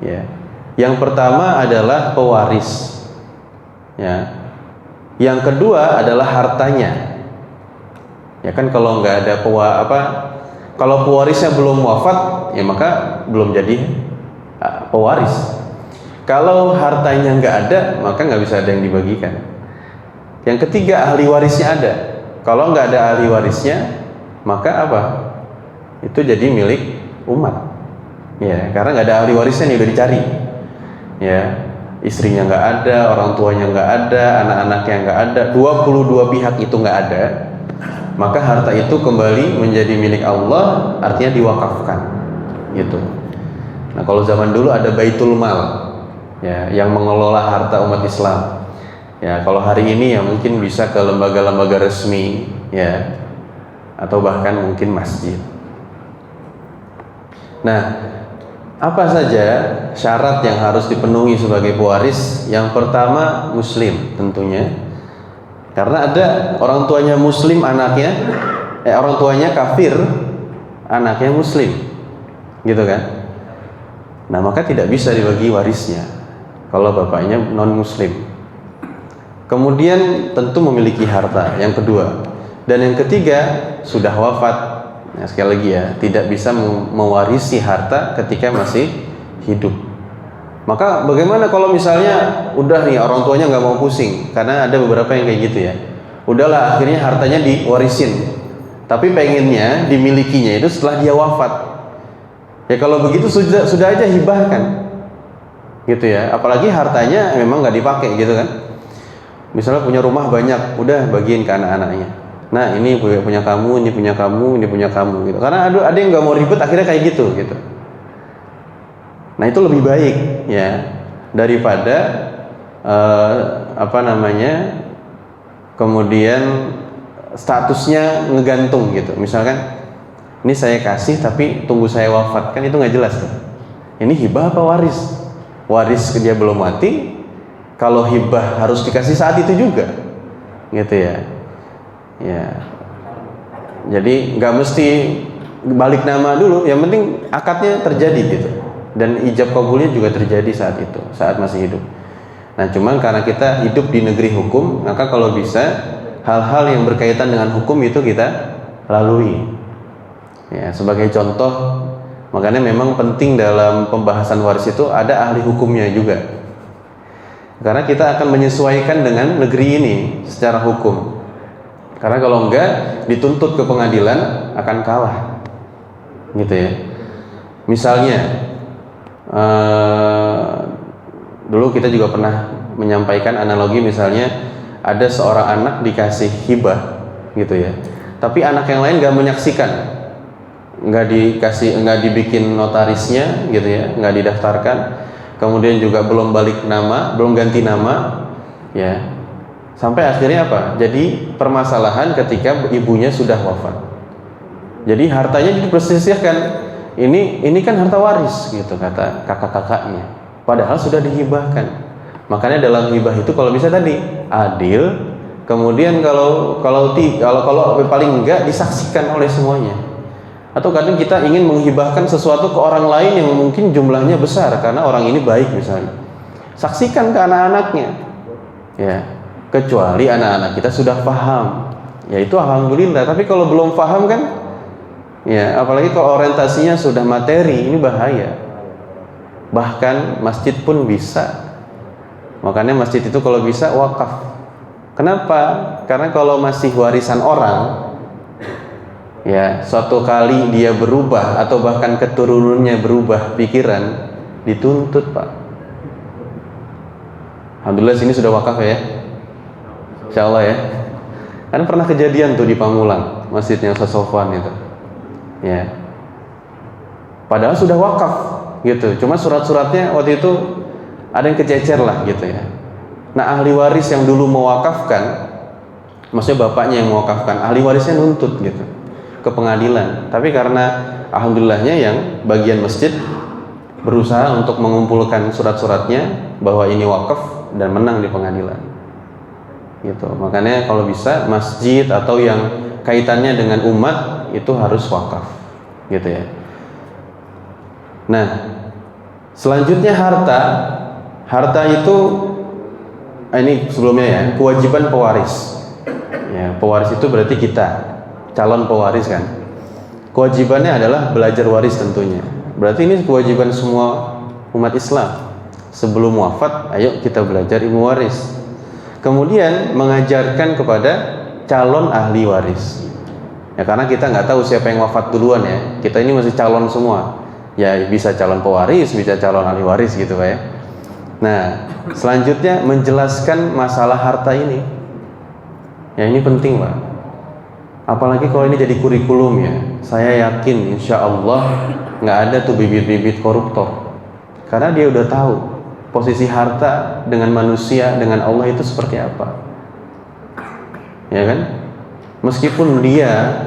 Ya. Yang pertama adalah pewaris. Ya. Yang kedua adalah hartanya. Ya kan, kalau nggak ada kalau pewarisnya belum wafat, ya maka belum jadi pewaris. Kalau hartanya nggak ada, maka nggak bisa ada yang dibagikan. Yang ketiga, ahli warisnya ada. Kalau nggak ada ahli warisnya, maka apa? Itu jadi milik umat. Ya, karena nggak ada ahli warisnya nih, udah dicari. Ya, istrinya nggak ada, orang tuanya nggak ada, anak-anaknya nggak ada, 22 pihak itu nggak ada, maka harta itu kembali menjadi milik Allah, artinya diwakafkan. Gitu. Nah, kalau zaman dulu ada Baitul Mal, ya, yang mengelola harta umat Islam. Ya, kalau hari ini ya mungkin bisa ke lembaga-lembaga resmi, ya, atau bahkan mungkin masjid. Nah, apa saja syarat yang harus dipenuhi sebagai pewaris? Yang pertama, muslim tentunya. Karena ada orang tuanya muslim, orang tuanya kafir, anaknya muslim. Gitu kan? Nah, maka tidak bisa dibagi warisnya kalau bapaknya non muslim. Kemudian tentu memiliki harta, yang kedua. Dan yang ketiga, sudah wafat. Nah, sekali lagi ya, tidak bisa mewarisi harta ketika masih hidup. Maka bagaimana kalau misalnya udah nih orang tuanya nggak mau pusing, karena ada beberapa yang kayak gitu ya. Udahlah, akhirnya hartanya diwarisin, tapi pengennya dimilikinya itu setelah dia wafat. Ya kalau begitu sudah aja hibahkan, gitu ya. Apalagi hartanya memang nggak dipakai gitu kan. Misalnya punya rumah banyak, udah bagiin ke anak-anaknya. Nah, ini punya kamu, ini punya kamu, ini punya kamu gitu. Karena ada yang nggak mau ribet, akhirnya kayak gitu. Nah, itu lebih baik ya daripada kemudian statusnya ngegantung gitu. Misalkan ini saya kasih tapi tunggu saya wafat, kan itu nggak jelas tuh. Ini hibah apa waris? Waris dia belum mati. Kalau hibah harus dikasih saat itu juga, gitu ya. Ya, jadi nggak mesti balik nama dulu, yang penting akadnya terjadi gitu, dan ijab kabulnya juga terjadi saat itu, saat masih hidup. Nah, cuman karena kita hidup di negeri hukum, maka kalau bisa hal-hal yang berkaitan dengan hukum itu kita lalui. Ya, sebagai contoh, makanya memang penting dalam pembahasan waris itu ada ahli hukumnya juga. Karena kita akan menyesuaikan dengan negeri ini secara hukum. Karena kalau enggak dituntut ke pengadilan akan kalah, gitu ya. Misalnya, dulu kita juga pernah menyampaikan analogi, misalnya ada seorang anak dikasih hibah, gitu ya. Tapi anak yang lain nggak menyaksikan, nggak dibikin notarisnya, gitu ya, nggak didaftarkan. Kemudian juga belum balik nama, belum ganti nama, ya. Sampai akhirnya apa? Jadi permasalahan ketika ibunya sudah wafat. Jadi hartanya dipersisihkan. Ini kan harta waris, gitu kata kakak-kakaknya. Padahal sudah dihibahkan. Makanya dalam hibah itu kalau bisa tadi adil. Kemudian kalau paling enggak disaksikan oleh semuanya. Atau kadang kita ingin menghibahkan sesuatu ke orang lain yang mungkin jumlahnya besar karena orang ini baik misalnya. Saksikan ke anak-anaknya. Ya. Kecuali anak-anak kita sudah paham, ya itu alhamdulillah. Tapi kalau belum paham kan, ya apalagi kalau orientasinya sudah materi, ini bahaya. Bahkan masjid pun bisa. Makanya masjid itu kalau bisa wakaf. Kenapa? Karena kalau masih warisan orang, ya suatu kali dia berubah atau bahkan keturunannya berubah pikiran, dituntut, Pak. Alhamdulillah sini sudah wakaf ya. Insya Allah ya. Kan pernah kejadian tuh di Pamulang, masjidnya Ustaz Sofwan itu. Ya. Padahal sudah wakaf gitu. Cuma surat-suratnya waktu itu ada yang kececer lah gitu ya. Nah, ahli waris yang dulu mewakafkan, maksudnya bapaknya yang mewakafkan, ahli warisnya nuntut gitu ke pengadilan. Tapi karena alhamdulillahnya yang bagian masjid berusaha untuk mengumpulkan surat-suratnya bahwa ini wakaf dan menang di pengadilan. Gitu. Makanya kalau bisa masjid atau yang kaitannya dengan umat itu harus wakaf, gitu ya. Nah, selanjutnya harta itu ini sebelumnya ya, kewajiban pewaris. Ya, pewaris itu berarti kita calon pewaris kan. Kewajibannya adalah belajar waris tentunya. Berarti ini kewajiban semua umat Islam. Sebelum wafat, ayo kita belajar ilmu waris. Kemudian mengajarkan kepada calon ahli waris. Ya karena kita nggak tahu siapa yang wafat duluan ya. Kita ini masih calon semua. Ya bisa calon pewaris, bisa calon ahli waris gitu Pak ya. Nah, selanjutnya menjelaskan masalah harta ini. Ya ini penting Pak. Apalagi kalau ini jadi kurikulum ya. Saya yakin insya Allah nggak ada tuh bibit-bibit koruptor. Karena dia udah tahu posisi harta dengan manusia, dengan Allah itu seperti apa. Ya kan? Meskipun dia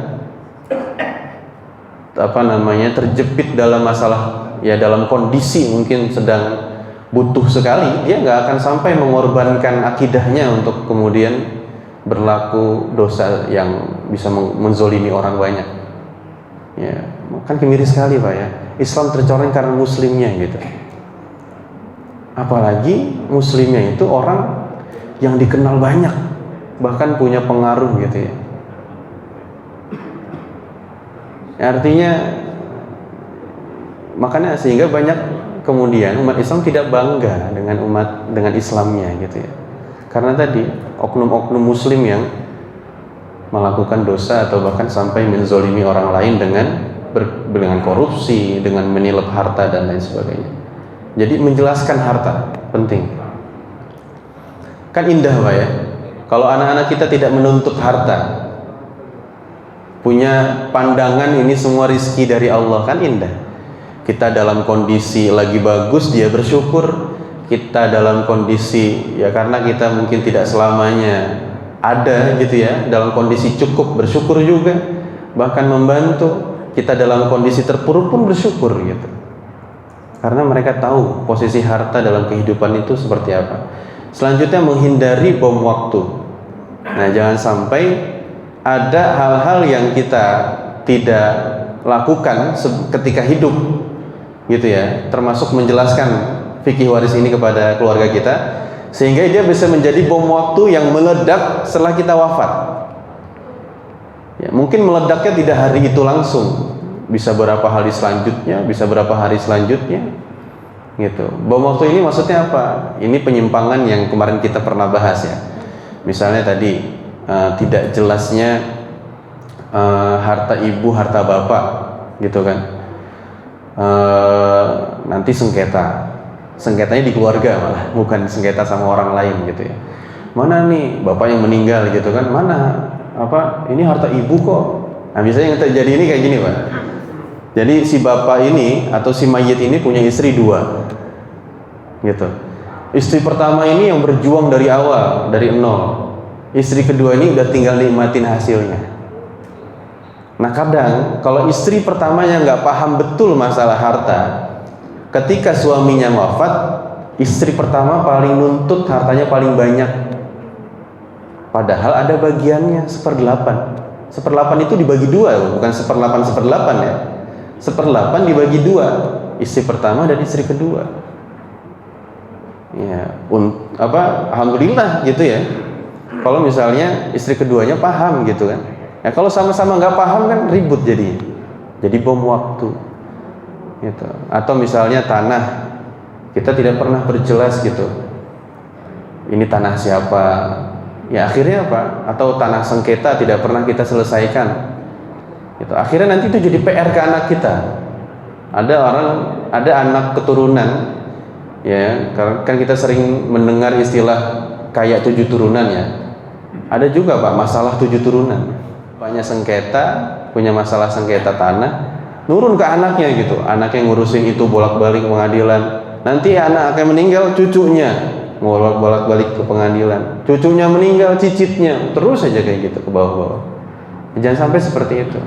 terjepit dalam masalah, ya dalam kondisi mungkin sedang butuh sekali, dia nggak akan sampai mengorbankan akidahnya untuk kemudian berlaku dosa yang bisa menzolimi orang banyak. Ya, kan miris sekali Pak ya. Islam tercoreng karena muslimnya gitu. Apalagi muslimnya itu orang yang dikenal banyak, bahkan punya pengaruh gitu ya. Artinya makanya sehingga banyak kemudian umat Islam tidak bangga dengan Islamnya gitu ya. Karena tadi oknum-oknum muslim yang melakukan dosa atau bahkan sampai menzolimi orang lain dengan korupsi, dengan menilep harta dan lain sebagainya. Jadi menjelaskan harta penting. Kan indah Pak ya. Kalau anak-anak kita tidak menuntut harta, punya pandangan ini semua rizki dari Allah, kan indah. Kita dalam kondisi lagi bagus dia bersyukur. Kita dalam kondisi ya karena kita mungkin tidak selamanya ada gitu ya, dalam kondisi cukup bersyukur juga, bahkan membantu. Kita dalam kondisi terpuruk pun bersyukur gitu. Karena mereka tahu posisi harta dalam kehidupan itu seperti apa. Selanjutnya menghindari bom waktu. Nah, jangan sampai ada hal-hal yang kita tidak lakukan ketika hidup gitu ya, termasuk menjelaskan fikih waris ini kepada keluarga kita. sehingga dia bisa menjadi bom waktu yang meledak setelah kita wafat. Ya, mungkin meledaknya tidak hari itu langsung, bisa beberapa hari selanjutnya, bisa berapa hari selanjutnya, gitu. Bom waktu ini maksudnya apa? Ini penyimpangan yang kemarin kita pernah bahas ya. Misalnya tadi tidak jelasnya harta ibu, harta bapak, gitu kan. Nanti sengketanya di keluarga malah, bukan sengketa sama orang lain gitu ya. Mana nih bapak yang meninggal gitu kan, mana ini harta ibu kok. Nah biasanya yang terjadi ini kayak gini Pak. Jadi si bapak ini atau si mayit ini punya istri 2 gitu. Istri pertama ini yang berjuang dari awal, dari nol. Istri kedua ini udah tinggal nikmatin hasilnya. Nah kadang kalau istri pertamanya nggak paham betul masalah harta, ketika suaminya wafat, istri pertama paling nuntut hartanya paling banyak, padahal ada bagiannya 1/8. 1/8 itu dibagi 2, bukan 1/8 ya. 1/8 dibagi 2, istri pertama dan istri kedua. Ya, alhamdulillah gitu ya. Kalau misalnya istri keduanya paham gitu kan. Ya kalau sama-sama nggak paham kan ribut jadinya. Jadi bom waktu. Gitu. Atau misalnya tanah, kita tidak pernah berjelas gitu. Ini tanah siapa? Ya akhirnya apa? Atau tanah sengketa tidak pernah kita selesaikan. Gitu. Akhirnya nanti itu jadi PR ke anak kita. Ada anak keturunan, ya kan kita sering mendengar istilah kayak 7 turunan ya. Ada juga Pak masalah 7 turunan. Banyak sengketa, punya masalah sengketa tanah, nurun ke anaknya gitu. Anaknya ngurusin itu bolak-balik ke pengadilan. Nanti anak akan meninggal, cucunya bolak-balik ke pengadilan. Cucunya meninggal, cicitnya, terus aja kayak gitu ke bawah-bawah. Jangan sampai seperti itu.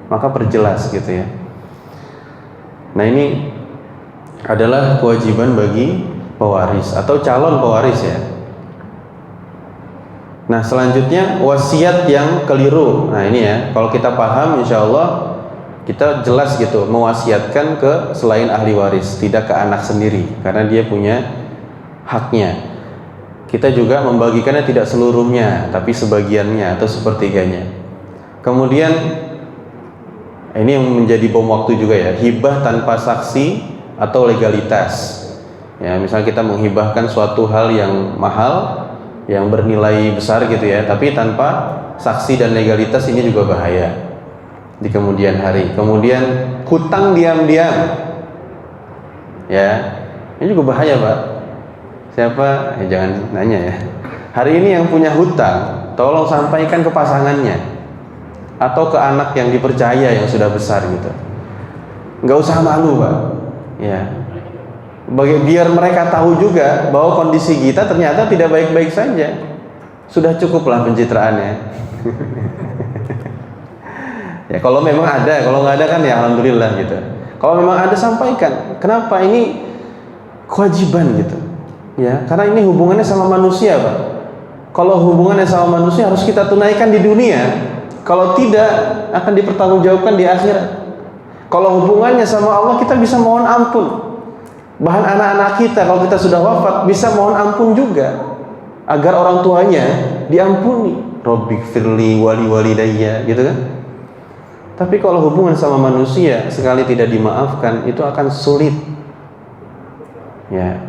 Maka perjelas gitu ya. Nah ini adalah kewajiban bagi pewaris atau calon pewaris ya. Nah selanjutnya wasiat yang keliru. Nah ini ya, kalau kita paham insya Allah kita jelas gitu mewasiatkan ke selain ahli waris, tidak ke anak sendiri karena dia punya haknya. Kita juga membagikannya tidak seluruhnya tapi sebagiannya atau sepertiganya. Kemudian ini yang menjadi bom waktu juga ya, hibah tanpa saksi atau legalitas. Ya misalnya kita menghibahkan suatu hal yang mahal, yang bernilai besar gitu ya, tapi tanpa saksi dan legalitas, ini juga bahaya di kemudian hari. Kemudian hutang diam-diam ya, ini juga bahaya Pak. Siapa? Jangan nanya ya. Hari ini yang punya hutang tolong sampaikan ke pasangannya atau ke anak yang dipercaya yang sudah besar gitu. Nggak usah malu Pak ya, biar mereka tahu juga bahwa kondisi kita ternyata tidak baik-baik saja. Sudah cukuplah pencitraannya. Ya kalau memang ada, kalau nggak ada kan ya alhamdulillah gitu. Kalau memang ada sampaikan. Kenapa? Ini kewajiban gitu. Ya, karena ini hubungannya sama manusia, Pak. Kalau hubungannya sama manusia harus kita tunaikan di dunia. Kalau tidak akan dipertanggungjawabkan di akhirat. Kalau hubungannya sama Allah kita bisa mohon ampun. Bahkan anak-anak kita kalau kita sudah wafat bisa mohon ampun juga agar orang tuanya diampuni. Rabbighfirli wali walidayya gitu kan. Tapi kalau hubungan sama manusia sekali tidak dimaafkan itu akan sulit. Ya.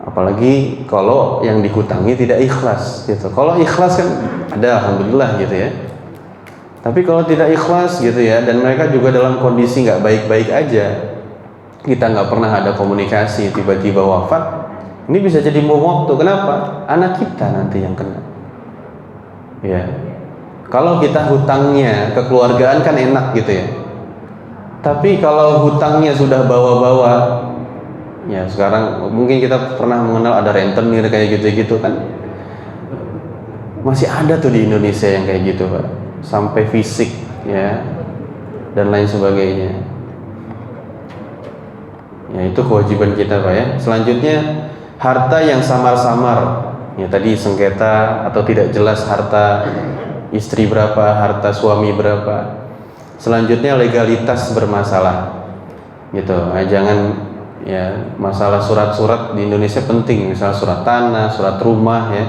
Apalagi kalau yang dihutangi tidak ikhlas gitu. Kalau ikhlas kan ada alhamdulillah gitu ya. Tapi kalau tidak ikhlas gitu ya, dan mereka juga dalam kondisi nggak baik-baik aja, kita nggak pernah ada komunikasi, tiba-tiba wafat, ini bisa jadi bom waktu. Kenapa? Anak kita nanti yang kena. Ya, kalau kita hutangnya kekeluargaan kan enak gitu ya. Tapi kalau hutangnya sudah bawa-bawa, ya sekarang mungkin kita pernah mengenal ada rentenir kayak gitu-gitu kan. Masih ada tuh di Indonesia yang kayak gitu Pak. Sampai fisik ya dan lain sebagainya. Ya itu kewajiban kita Pak ya. Selanjutnya harta yang samar-samar. Ya tadi sengketa atau tidak jelas harta istri berapa, harta suami berapa. Selanjutnya legalitas bermasalah. Gitu. Nah, jangan Ya, masalah surat-surat di Indonesia penting, misalnya surat tanah, surat rumah ya.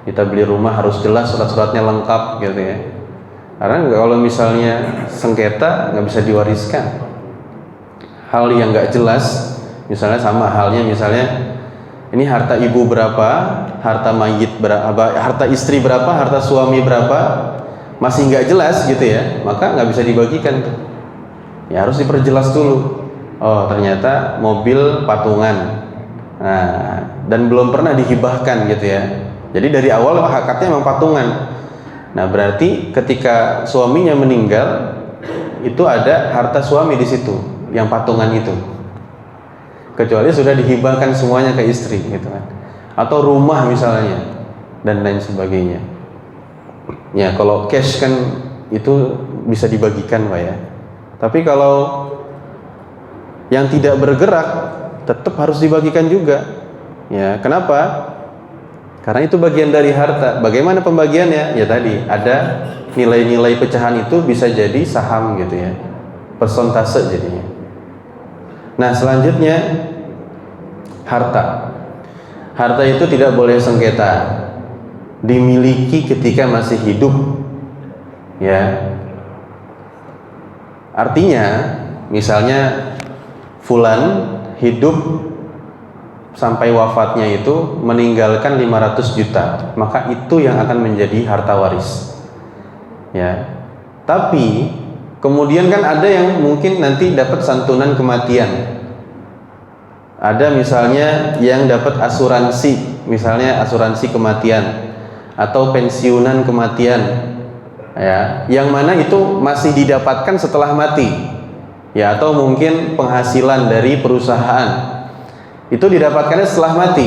Kita beli rumah harus jelas surat-suratnya lengkap gitu ya. Karena kalau misalnya sengketa nggak bisa diwariskan. Hal yang nggak jelas, misalnya sama halnya misalnya ini harta ibu berapa, harta mayit berapa, harta istri berapa, harta suami berapa, masih nggak jelas gitu ya, maka nggak bisa dibagikan tuh. Ya harus diperjelas dulu. Oh ternyata mobil patungan, nah, dan belum pernah dihibahkan gitu ya. Jadi dari awal hakatnya memang patungan. Nah berarti ketika suaminya meninggal itu ada harta suami di situ, yang patungan itu. Kecuali sudah dihibahkan semuanya ke istri gitu kan. Atau rumah misalnya dan lain sebagainya. Ya kalau cash kan itu bisa dibagikan Pak ya. Tapi kalau yang tidak bergerak tetap harus dibagikan juga. Ya, kenapa? Karena itu bagian dari harta. Bagaimana pembagiannya? Ya tadi ada nilai-nilai pecahan itu bisa jadi saham gitu ya. Persentase jadinya. Nah, selanjutnya harta. Harta itu tidak boleh sengketa. Dimiliki ketika masih hidup. Ya. Artinya, misalnya fulan hidup sampai wafatnya itu meninggalkan 500 juta, maka itu yang akan menjadi harta waris. Ya. Tapi kemudian kan ada yang mungkin nanti dapat santunan kematian. Ada misalnya yang dapat asuransi, misalnya asuransi kematian atau pensiunan kematian. Ya, yang mana itu masih didapatkan setelah mati. Ya, atau mungkin penghasilan dari perusahaan itu didapatkannya setelah mati.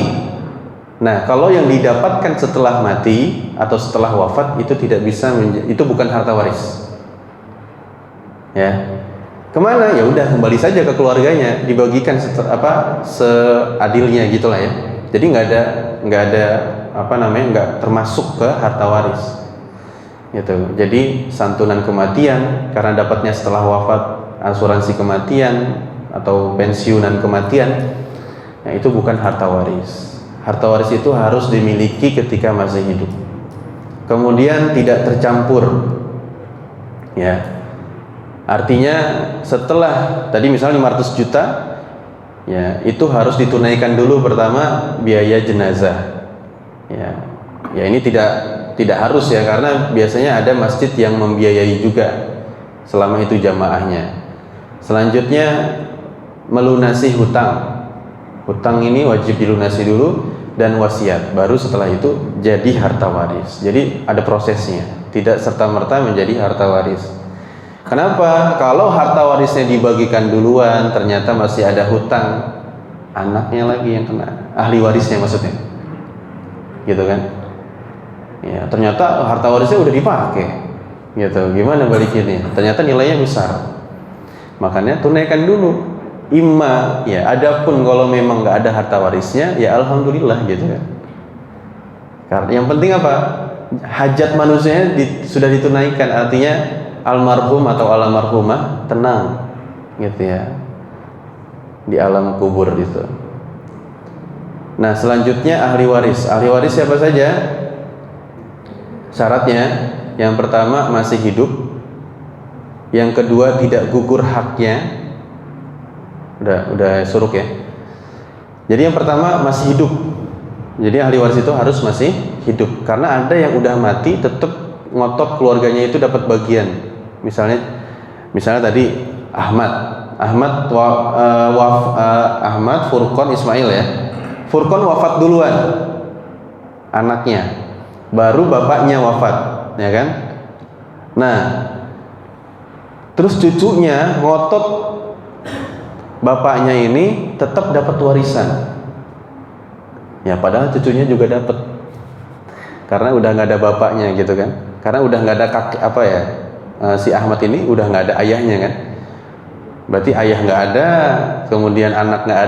Nah, kalau yang didapatkan setelah mati atau setelah wafat itu tidak bisa itu bukan harta waris. Ya, kemana? Ya udah kembali saja ke keluarganya, dibagikan seadilnya gitulah ya. Jadi nggak ada nggak termasuk ke harta waris. Gitu. Jadi santunan kematian karena dapatnya setelah wafat, asuransi kematian atau pensiunan kematian, ya itu bukan harta waris. Harta waris itu harus dimiliki ketika masih hidup. Kemudian tidak tercampur. Ya. Artinya setelah tadi misalnya 500 juta, ya itu harus ditunaikan dulu pertama biaya jenazah. Ya. Ya ini tidak harus ya, karena biasanya ada masjid yang membiayai juga selama itu jamaahnya. Selanjutnya melunasi hutang. Hutang ini wajib dilunasi dulu dan wasiat. Baru setelah itu jadi harta waris. Jadi ada prosesnya. Tidak serta-merta menjadi harta waris. Kenapa? Kalau harta warisnya dibagikan duluan, ternyata masih ada hutang, anaknya lagi yang kena. Ahli warisnya maksudnya. Gitu kan? Ya, ternyata harta warisnya udah dipakai, gitu. Gimana balikinnya? Ternyata nilainya besar. Makanya tunaikan dulu. Ya. Adapun kalau memang nggak ada harta warisnya, ya alhamdulillah, gitu kan. Karena yang penting apa? Hajat manusianya sudah ditunaikan. Artinya almarhum atau almarhumah tenang, gitu ya, di alam kubur itu. Nah, selanjutnya ahli waris. Ahli waris siapa saja? Syaratnya, yang pertama masih hidup, yang kedua tidak gugur haknya, udah suruk ya. Jadi yang pertama masih hidup, jadi ahli waris itu harus masih hidup, karena ada yang udah mati tetap ngotot keluarganya itu dapat bagian. Misalnya tadi Ahmad Furqon Ismail ya. Furqon wafat duluan, anaknya. Baru bapaknya wafat, ya kan? Nah, terus cucunya ngotot bapaknya ini tetap dapat warisan. Ya, padahal cucunya juga dapat, karena udah nggak ada bapaknya, gitu kan? Karena udah nggak ada si Ahmad ini udah nggak ada ayahnya kan? Berarti ayah nggak ada, kemudian anak nggak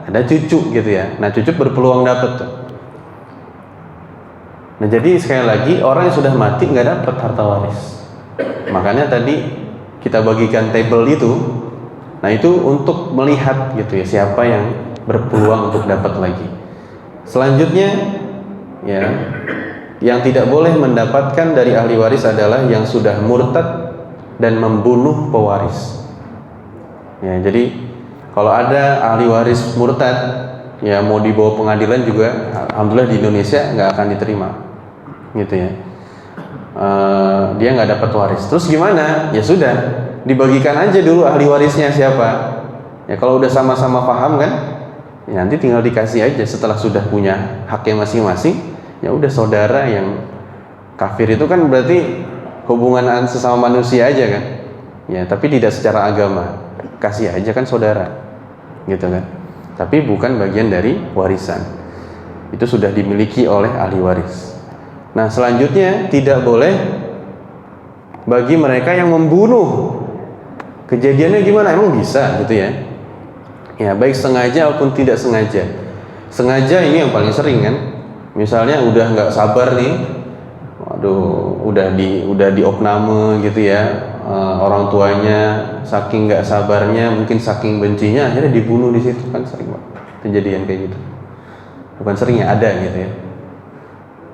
ada cucu gitu ya. Nah, cucu berpeluang dapat tuh. Nah, jadi sekali lagi orang yang sudah mati nggak dapat harta waris. Makanya tadi kita bagikan tabel itu, Nah itu untuk melihat gitu ya siapa yang berpeluang untuk dapat lagi. Selanjutnya ya, yang tidak boleh mendapatkan dari ahli waris adalah yang sudah murtad dan membunuh pewaris. Ya, jadi kalau ada ahli waris murtad, ya mau dibawa pengadilan juga, alhamdulillah di Indonesia nggak akan diterima, gitu ya. Dia nggak dapat waris. Terus gimana? Ya sudah, dibagikan aja dulu ahli warisnya siapa. Ya kalau udah sama-sama paham kan, ya nanti tinggal dikasih aja setelah sudah punya haknya masing-masing. Ya udah, saudara yang kafir itu kan berarti hubungan sesama manusia aja kan, ya tapi tidak secara agama, kasih aja kan saudara, gitu kan. Tapi bukan bagian dari warisan, itu sudah dimiliki oleh ahli waris. Nah selanjutnya tidak boleh bagi mereka yang membunuh. Kejadiannya gimana? Emang bisa gitu ya? Ya baik sengaja maupun tidak sengaja. Sengaja ini yang paling sering kan. Misalnya udah nggak sabar nih, waduh, udah di opname gitu ya, orang tuanya saking nggak sabarnya, mungkin saking bencinya, akhirnya dibunuh di situ kan, sering banget kejadian kayak gitu. Bukan sering ya, ada gitu ya.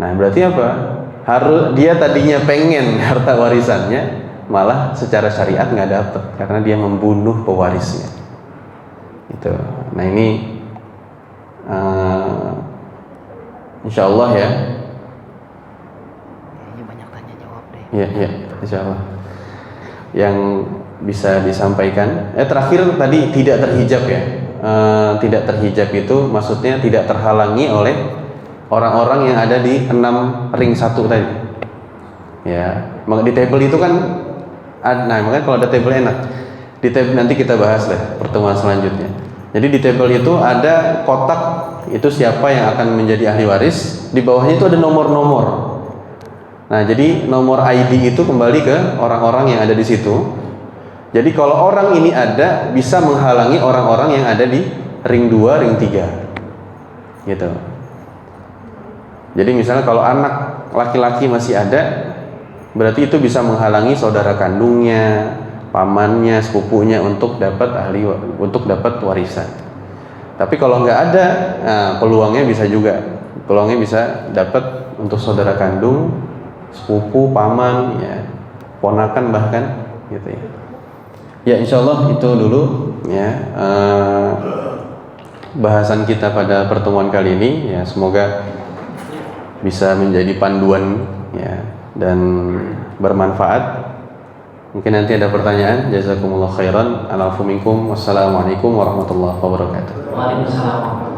Nah berarti apa? Harus dia tadinya pengen harta warisannya, malah secara syariat nggak dapet karena dia membunuh pewarisnya. Gitu. Nah ini insya Allah ya. Kayaknya banyak tanya jawab deh. Iya, insya Allah. Yang bisa disampaikan. Terakhir tadi tidak terhijab ya. Tidak terhijab itu maksudnya tidak terhalangi oleh orang-orang yang ada di 6 ring 1 tadi. Ya, di table itu kan, nah makanya kalau ada table enak. Di table nanti kita bahas deh pertemuan selanjutnya. Jadi di table itu ada kotak, itu siapa yang akan menjadi ahli waris. Di bawahnya itu ada nomor-nomor. Nah, jadi nomor ID itu kembali ke orang-orang yang ada di situ. Jadi kalau orang ini ada, bisa menghalangi orang-orang yang ada di ring 2, ring 3. Gitu. Jadi misalnya kalau anak laki-laki masih ada, berarti itu bisa menghalangi saudara kandungnya, pamannya, sepupunya untuk dapat dapat warisan. Tapi kalau nggak ada, nah, peluangnya bisa dapat untuk saudara kandung, sepupu, paman, ya, ponakan bahkan, gitu ya. Ya insya Allah itu dulu ya bahasan kita pada pertemuan kali ini. Ya semoga bisa menjadi panduan ya dan bermanfaat. Mungkin nanti ada pertanyaan. Jazakumullah khairan. Alaikum minkum. Wassalamualaikum warahmatullahi wabarakatuh. Waalaikumsalam.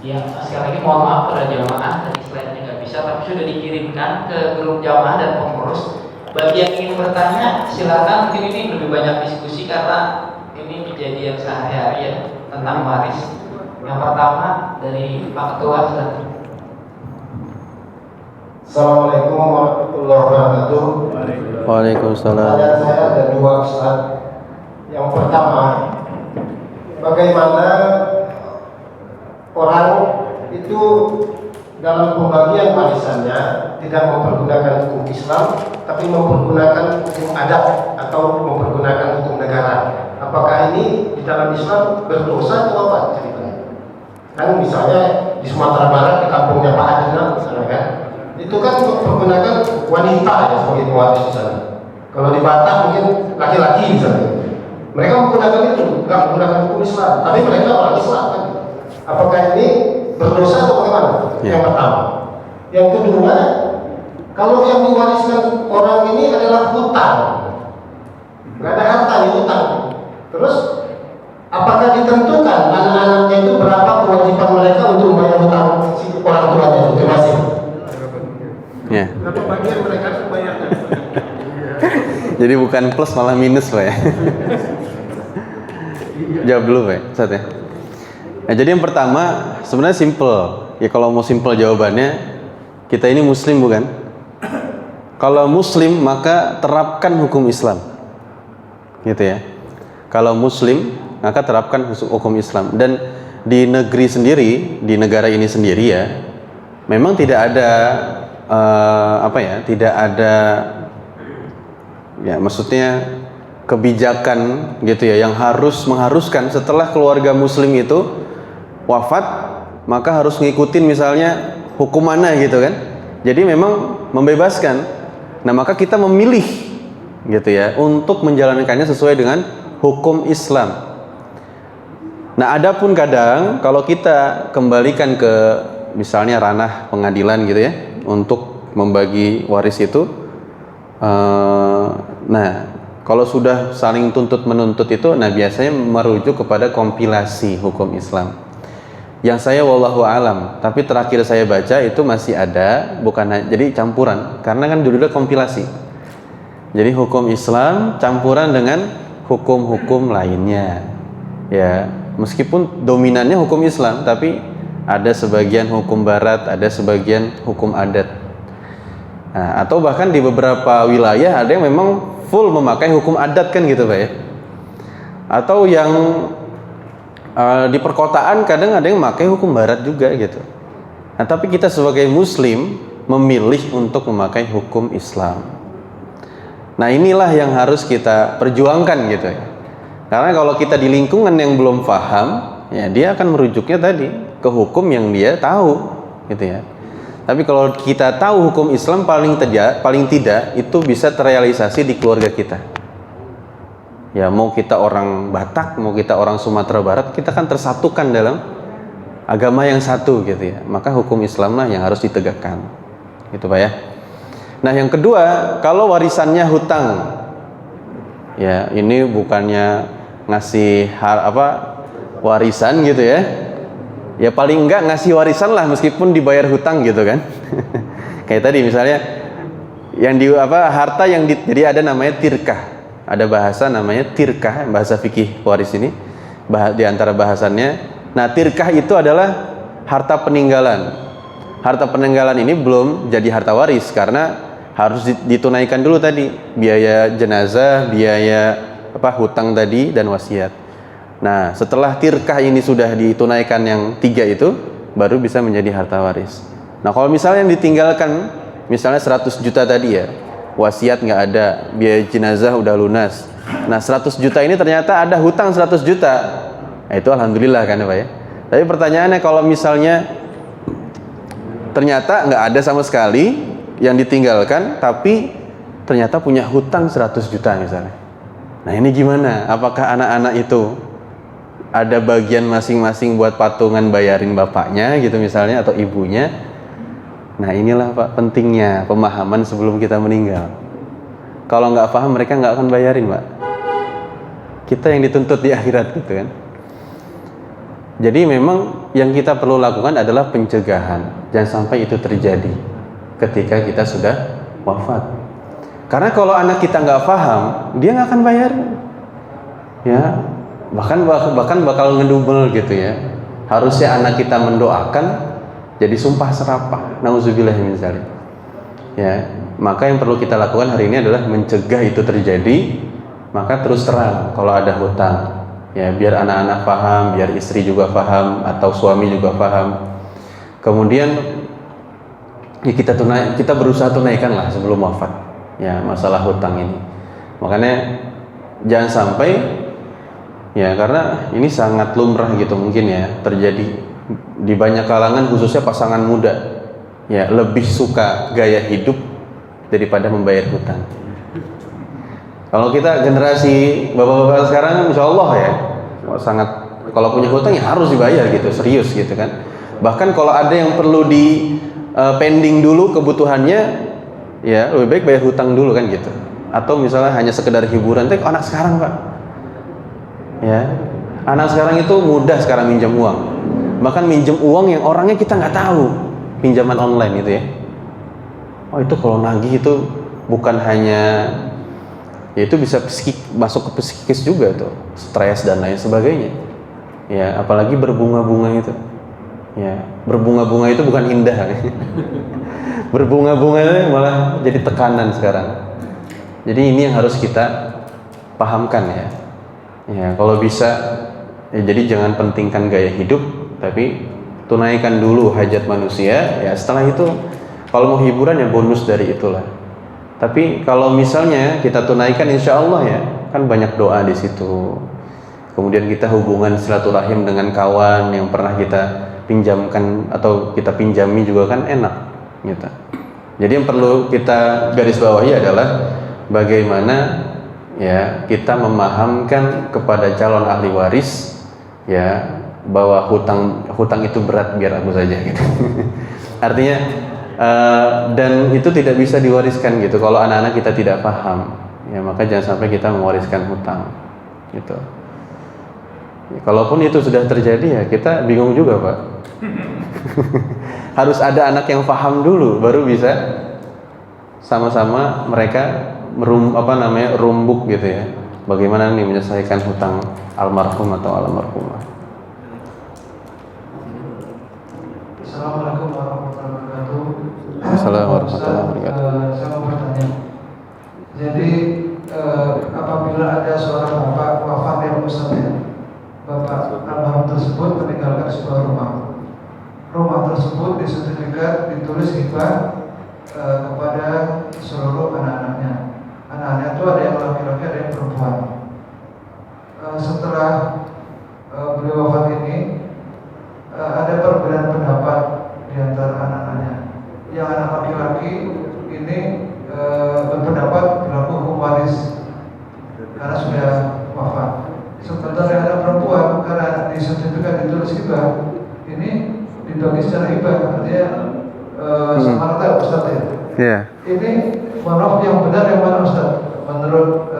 Ya, sekali lagi mohon maaf pada jamaah, tadi slide-nya nggak bisa, tapi sudah dikirimkan ke grup jamaah dan pengurus. Bagi yang ingin bertanya, silakan. Mungkin ini lebih banyak diskusi karena ini kejadian sehari-hari ya tentang waris. Yang pertama dari Pak Ketua. Assalamualaikum warahmatullahi wabarakatuh. Waalaikumsalam. Pertanyaan saya ada 2, Ustaz. Yang pertama, bagaimana orang itu dalam pembagian warisannya tidak mempergunakan hukum Islam, tapi mempergunakan hukum adat atau mempergunakan hukum negara. Apakah ini di dalam Islam berdosa atau apa ceritanya? Kan misalnya di Sumatera Barat, di kampungnya Pak Adina, misalnya kan, itu kan mempergunakan wanita ya sebagai pewaris di sana. Kalau di Batam mungkin laki-laki misalnya. Mereka menggunakan itu, nggak menggunakan hukum Islam, tapi mereka orang Islam kan. Apakah ini berdosa atau bagaimana? Ya. Yang pertama. Yang kedua, kalau yang diwariskan orang ini adalah hutang, nggak ada harta di hutang. Terus, apakah ditentukan anak-anaknya itu berapa kewajiban mereka untuk membayar hutang si orang tuanya itu? Terima kasih. Ya. Berapa bagian mereka harus bayarnya? Jadi bukan plus malah minus Pak ya. Jawab dulu Pak Ustaz ya. Nah, jadi yang pertama sebenarnya simple. Ya kalau mau simple jawabannya, kita ini muslim bukan? Kalau muslim maka terapkan hukum Islam. Gitu ya. Kalau muslim maka terapkan hukum Islam. Dan di negeri sendiri, di negara ini sendiri ya, memang tidak ada tidak ada ya maksudnya kebijakan gitu ya yang mengharuskan setelah keluarga muslim itu wafat maka harus ngikutin misalnya hukum mana gitu kan. Jadi memang membebaskan. Nah, maka kita memilih gitu ya untuk menjalankannya sesuai dengan hukum Islam. Nah, adapun kadang kalau kita kembalikan ke misalnya ranah pengadilan gitu ya untuk membagi waris itu, nah kalau sudah saling tuntut menuntut itu, nah biasanya merujuk kepada kompilasi hukum Islam. Yang saya wallahu alam, tapi terakhir saya baca itu masih ada, jadi campuran, karena kan judulnya kompilasi. Jadi hukum Islam campuran dengan hukum-hukum lainnya. Ya, meskipun dominannya hukum Islam, tapi ada sebagian hukum barat, ada sebagian hukum adat. Nah, atau bahkan di beberapa wilayah ada yang memang full memakai hukum adat kan gitu Pak ya. Atau yang di perkotaan kadang ada yang memakai hukum barat juga gitu. Nah, tapi kita sebagai muslim memilih untuk memakai hukum Islam. Nah, inilah yang harus kita perjuangkan gitu ya. Karena kalau kita di lingkungan yang belum paham, ya dia akan merujuknya tadi ke hukum yang dia tahu gitu ya. Tapi kalau kita tahu hukum Islam paling tidak itu bisa terrealisasi di keluarga kita. Ya, mau kita orang Batak, mau kita orang Sumatera Barat, kita kan tersatukan dalam agama yang satu gitu ya. Maka hukum Islamlah yang harus ditegakkan. Gitu Pak ya. Nah, yang kedua, kalau warisannya hutang. Ya, ini bukannya ngasih warisan gitu ya. Ya paling enggak ngasih warisan lah meskipun dibayar hutang gitu kan. Kayak tadi misalnya yang harta yang jadi ada namanya tirkah. Ada bahasa namanya tirkah, bahasa fikih waris ini di antara bahasannya. Nah, tirkah itu adalah harta peninggalan. Harta peninggalan ini belum jadi harta waris karena harus ditunaikan dulu tadi biaya jenazah, biaya hutang tadi dan wasiat. Nah, setelah tirkah ini sudah ditunaikan yang 3 itu, baru bisa menjadi harta waris. Nah, kalau misalnya yang ditinggalkan, misalnya 100 juta tadi ya, wasiat nggak ada, biaya jenazah udah lunas. Nah, 100 juta ini ternyata ada hutang 100 juta. Nah, itu alhamdulillah kan Pak ya. Tapi pertanyaannya kalau misalnya ternyata nggak ada sama sekali yang ditinggalkan, tapi ternyata punya hutang 100 juta misalnya. Nah, ini gimana? Apakah anak-anak itu ada bagian masing-masing buat patungan bayarin bapaknya gitu misalnya atau ibunya? Nah, inilah Pak pentingnya pemahaman sebelum kita meninggal. Kalau nggak paham mereka nggak akan bayarin Pak. Kita yang dituntut di akhirat gitu kan. Jadi memang yang kita perlu lakukan adalah pencegahan. Jangan sampai itu terjadi ketika kita sudah wafat. Karena kalau anak kita nggak paham, dia nggak akan bayar. Ya, bahkan bakal ngedumel gitu ya. Harusnya anak kita mendoakan jadi sumpah serapah. Nauzubillah min dzalik. Ya, maka yang perlu kita lakukan hari ini adalah mencegah itu terjadi. Maka terus terang kalau ada hutang. Ya, biar anak-anak paham, biar istri juga paham atau suami juga paham. Kemudian ya kita berusaha tunaikan lah sebelum wafat. Ya, masalah hutang ini. Makanya jangan sampai ya, karena ini sangat lumrah gitu mungkin ya terjadi di banyak kalangan khususnya pasangan muda. Ya, lebih suka gaya hidup daripada membayar hutang. Kalau kita generasi bapak-bapak sekarang insya Allah ya sangat, kalau punya hutang ya harus dibayar gitu, serius gitu kan. Bahkan kalau ada yang perlu di pending dulu kebutuhannya, ya lebih baik bayar hutang dulu kan gitu. Atau misalnya hanya sekedar hiburan. Tapi anak sekarang Pak, ya anak sekarang itu mudah sekarang minjam uang. Bahkan minjem uang yang orangnya kita nggak tahu, pinjaman online gitu ya. Oh, itu kalau nagih itu bukan hanya ya, itu bisa masuk ke psikis juga tuh, stres dan lain sebagainya. Ya, apalagi berbunga-bunga itu. Ya, berbunga-bunga itu bukan indah. Berbunga-bunga itu malah jadi tekanan sekarang. Jadi ini yang harus kita pahamkan ya. Ya, kalau bisa ya, jadi jangan pentingkan gaya hidup, tapi tunaikan dulu hajat manusia. Ya, setelah itu kalau mau hiburan ya bonus dari itulah. Tapi kalau misalnya kita tunaikan, insya Allah ya, kan banyak doa di situ. Kemudian kita hubungan silaturahim dengan kawan yang pernah kita pinjamkan atau kita pinjami juga kan enak gitu. Jadi yang perlu kita garis bawahi adalah bagaimana ya kita memahamkan kepada calon ahli waris ya bahwa hutang itu berat, biar aku saja gitu. Artinya dan itu tidak bisa diwariskan gitu kalau anak-anak kita tidak paham ya, maka jangan sampai kita mewariskan hutang gitu ya, kalaupun itu sudah terjadi ya kita bingung juga Pak. Harus ada anak yang paham dulu baru bisa sama-sama mereka rumbuk gitu ya, bagaimana nih menyelesaikan hutang almarhum atau almarhumah. Assalamualaikum warahmatullahi wabarakatuh. Assalamualaikum warahmatullahi wabarakatuh. Saya mau bertanya. Jadi apabila ada seorang bapak wafat yang Ustaz, bapak almarhum tersebut meninggalkan sebuah rumah. Rumah tersebut disertifikat ditulis hibah kepada seluruh anak-anaknya. Anak-anaknya itu ada yang laki-laki, ada yang perempuan. Setelah beliau wafat ini ada perbedaan pendapat di antara anak-anaknya. Yang anak laki-laki ini berpendapat berlaku hukum waris karena sudah wafat. Sementara yang anak perempuan karena di sertifikat ditulis hibah ini dibagi secara hibah, artinya sama rata Ustaz ya. Yeah. Ini mohon yang benar yang mana Ustaz? Menurut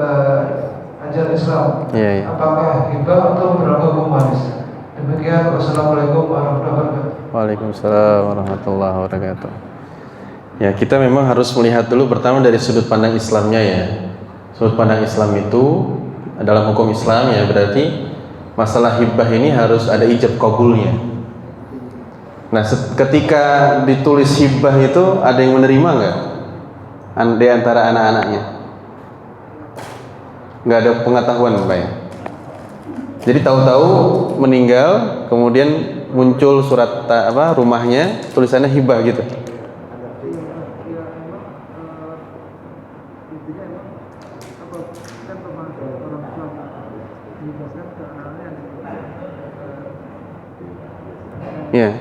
ajaran Islam, apakah hibah atau berlaku hukum waris? Demikian, wassalamualaikum warahmatullahi wabarakatuh. Waalaikumsalam warahmatullahi wabarakatuh. Ya, kita memang harus melihat dulu pertama dari sudut pandang Islamnya ya. Sudut pandang Islam itu dalam hukum Islam ya, berarti masalah hibah ini harus ada ijab qabulnya. Nah, ketika ditulis hibah itu ada yang menerima nggak? Di antara anak-anaknya? Nggak ada pengetahuan Pak ya? Jadi tahu-tahu meninggal, kemudian muncul surat rumahnya, tulisannya hibah gitu. Ya.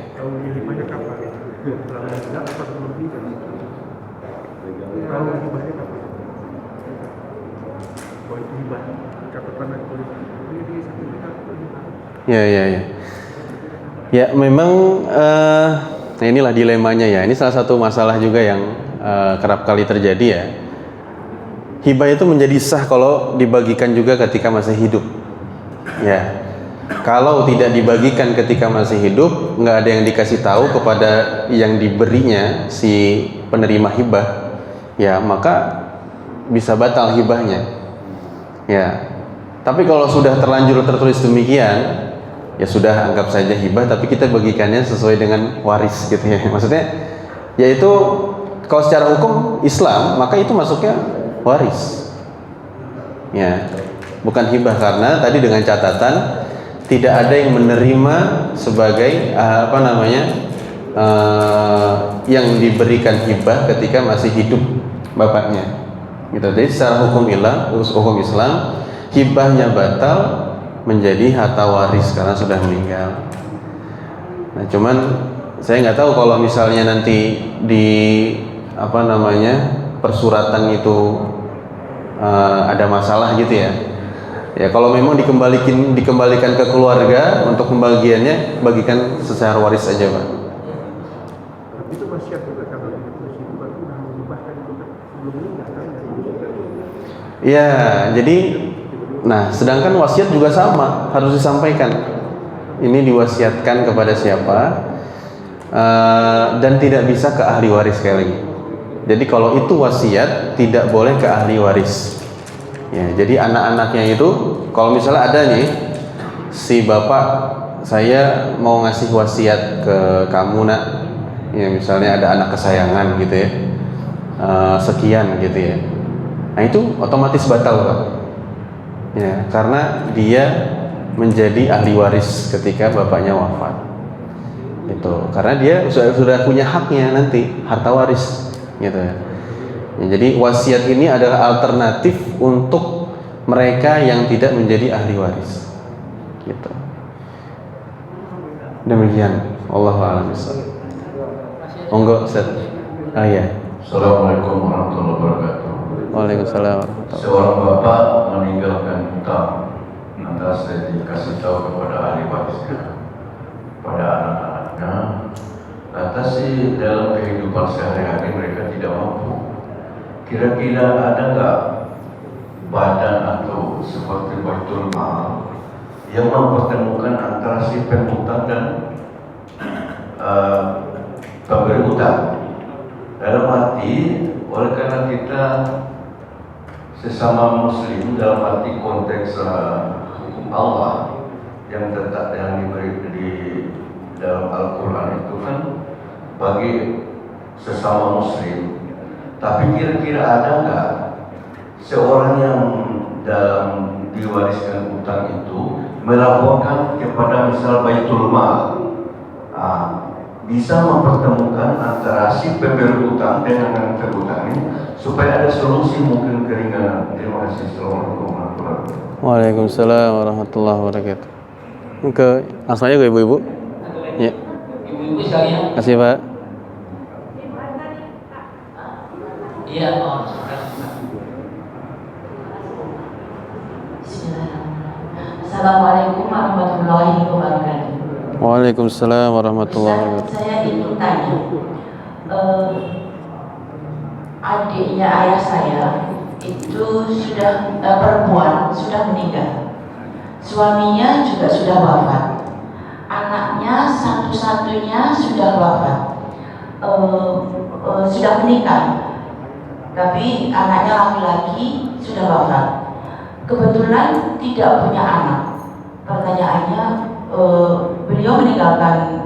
Ya memang inilah dilemanya ya. Ini salah satu masalah juga yang kerap kali terjadi ya. Hibah itu menjadi sah kalau dibagikan juga ketika masih hidup. Ya. Kalau tidak dibagikan ketika masih hidup, nggak ada yang dikasih tahu kepada yang diberinya si penerima hibah, ya maka bisa batal hibahnya. Ya. Tapi kalau sudah terlanjur tertulis demikian, ya sudah anggap saja hibah, tapi kita bagikannya sesuai dengan waris gitu ya. Maksudnya, yaitu kalau secara hukum Islam, maka itu masuknya waris. Ya, bukan hibah karena tadi dengan catatan tidak ada yang menerima sebagai yang diberikan hibah ketika masih hidup bapaknya. Gitu. Jadi secara hukum Islam hibahnya batal menjadi harta waris karena sudah meninggal. Nah, cuman saya nggak tahu kalau misalnya nanti di persuratan itu ada masalah gitu ya. Ya kalau memang dikembalikan ke keluarga untuk pembagiannya, bagikan secara waris saja Pak. Itu wasiat juga kalau ditulis itu baru mengubahkan sebelum meninggal. Ya, jadi sedangkan wasiat juga sama, harus disampaikan. Ini diwasiatkan kepada siapa dan tidak bisa ke ahli waris sekali lagi. Jadi kalau itu wasiat tidak boleh ke ahli waris. Ya, jadi anak-anaknya itu kalau misalnya ada nih si bapak, saya mau ngasih wasiat ke kamu nak, ya misalnya ada anak kesayangan gitu ya, sekian gitu ya. Nah itu otomatis batal Pak. Ya, karena dia menjadi ahli waris ketika bapaknya wafat. Itu karena dia sudah punya haknya nanti harta waris gitu ya. Ya, jadi wasiat ini adalah alternatif untuk mereka yang tidak menjadi ahli waris. Gitu. Demikian. Wallahu a'lam bishawab. Monggo Ustaz. Ah ya. Assalamualaikum warahmatullahi wabarakatuh. Waalaikumsalam warahmatullahi. Seorang bapak meninggalkan hutang, lantas dikasih tahu kepada ahli warisnya, pada anak-anaknya. Lantas sih dalam kehidupan sehari-hari mereka tidak mampu. Kira-kira ada nggak badan atau seperti Baitul Mal yang mempertemukan antara si penghutang dan pemberi hutang? Dalam arti, oleh karena kita sesama muslim dalam arti konteks hukum Allah yang tetap yang diberi di dalam Al-Quran itu kan bagi sesama muslim. Tapi kira-kira ada nggak seorang yang dalam diwariskan hutang itu melaporkan kepada misal Baitul Mal, bisa mempertemukan antara si pemberi hutang dengan yang terhutang ini supaya ada solusi mungkin keringanan. Terima kasih. Assalamualaikum warahmatullahi wabarakatuh. Waalaikumsalam warahmatullahi wabarakatuh. Ke langsung aja ke ibu-ibu. Ya. Ibu-ibu sekalian. Kasih Pak. Iya, Assalamualaikum warahmatullahi wabarakatuh. Waalaikumsalam warahmatullahi wabarakatuh. Saya ingin tanya, adiknya ayah saya itu sudah perempuan, sudah meninggal. Suaminya juga sudah wafat. Anaknya satu-satunya sudah wafat, sudah menikah. Tapi anaknya laki-laki sudah wafat. Kebetulan tidak punya anak. Pertanyaannya, beliau meninggalkan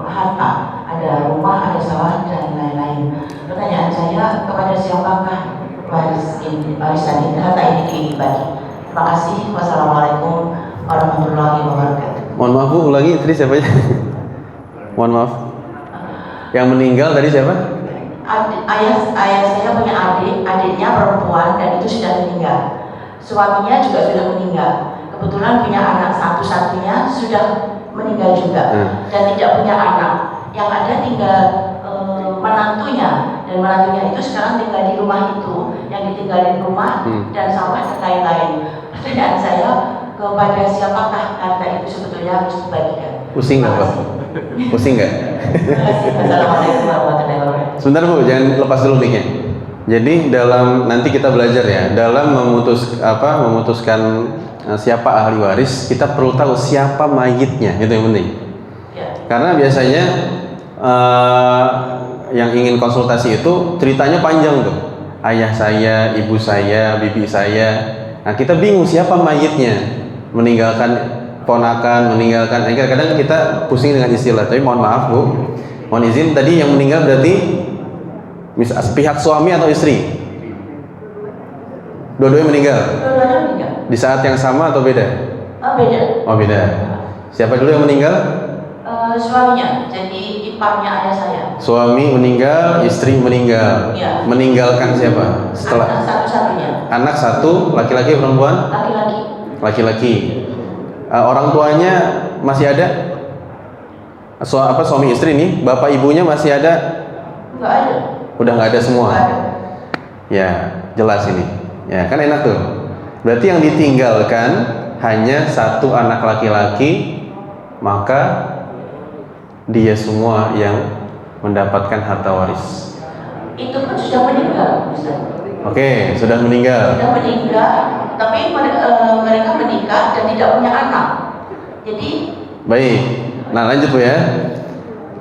harta, ada rumah, ada sawah dan lain-lain. Pertanyaan saya, kepada siapakah warisan ini, harta ini dibagi? Terima kasih. Wassalamualaikum warahmatullahi wabarakatuh. Mohon maaf Bu, ulangi tadi siapa ya? Mohon maaf. Yang meninggal tadi siapa? Ayah saya punya adiknya perempuan dan itu sudah meninggal. Suaminya juga sudah meninggal. Kebetulan punya anak satu-satunya sudah meninggal juga dan tidak punya anak. Yang ada tinggal menantunya, dan menantunya itu sekarang tinggal di rumah itu, yang ditinggalin rumah dan sampai dan lain-lain. Pertanyaan saya, kepada siapakah harta itu sebetulnya harus dibagikan? Pusing nggak Pak? Pusing nggak? Terima kasih. Assalamualaikum warahmatullahi wabarakatuh. Sebentar Bu, jangan lepas dulu mic-nya. Jadi dalam nanti kita belajar ya, dalam memutuskan siapa ahli waris, kita perlu tahu siapa mayitnya, itu yang penting. Ya. Karena biasanya yang ingin konsultasi itu ceritanya panjang tuh. Ayah saya, ibu saya, bibi saya. Nah kita bingung siapa mayitnya, meninggalkan ponakan, meninggalkan. Kadang kita pusing dengan istilah. Tapi mohon maaf Bu, mohon izin tadi yang meninggal berarti pihak suami atau istri? Dua-duanya meninggal? Dua-duanya meninggal. Di saat yang sama atau beda? Beda. Oh beda. Siapa dulu yang meninggal? Suaminya, jadi iparnya ayah saya. Suami meninggal, istri meninggal. Ya. Meninggalkan siapa? Setelah Anak satu-satunya. anak satu, laki-laki perempuan? Laki-laki. Laki-laki. Orang tuanya masih ada? Suami istri nih, bapak ibunya masih ada? Enggak ada. Udah nggak ada semua. Enggak ada. Ya, jelas ini. Ya, kan enak tuh. Berarti yang ditinggalkan hanya satu anak laki-laki, maka dia semua yang mendapatkan harta waris. Itu pun sudah meninggal, Ustaz. Oke, sudah meninggal. Sudah meninggal, tapi mereka menikah dan tidak punya anak. Jadi, Baik. Nah, lanjut Bu ya.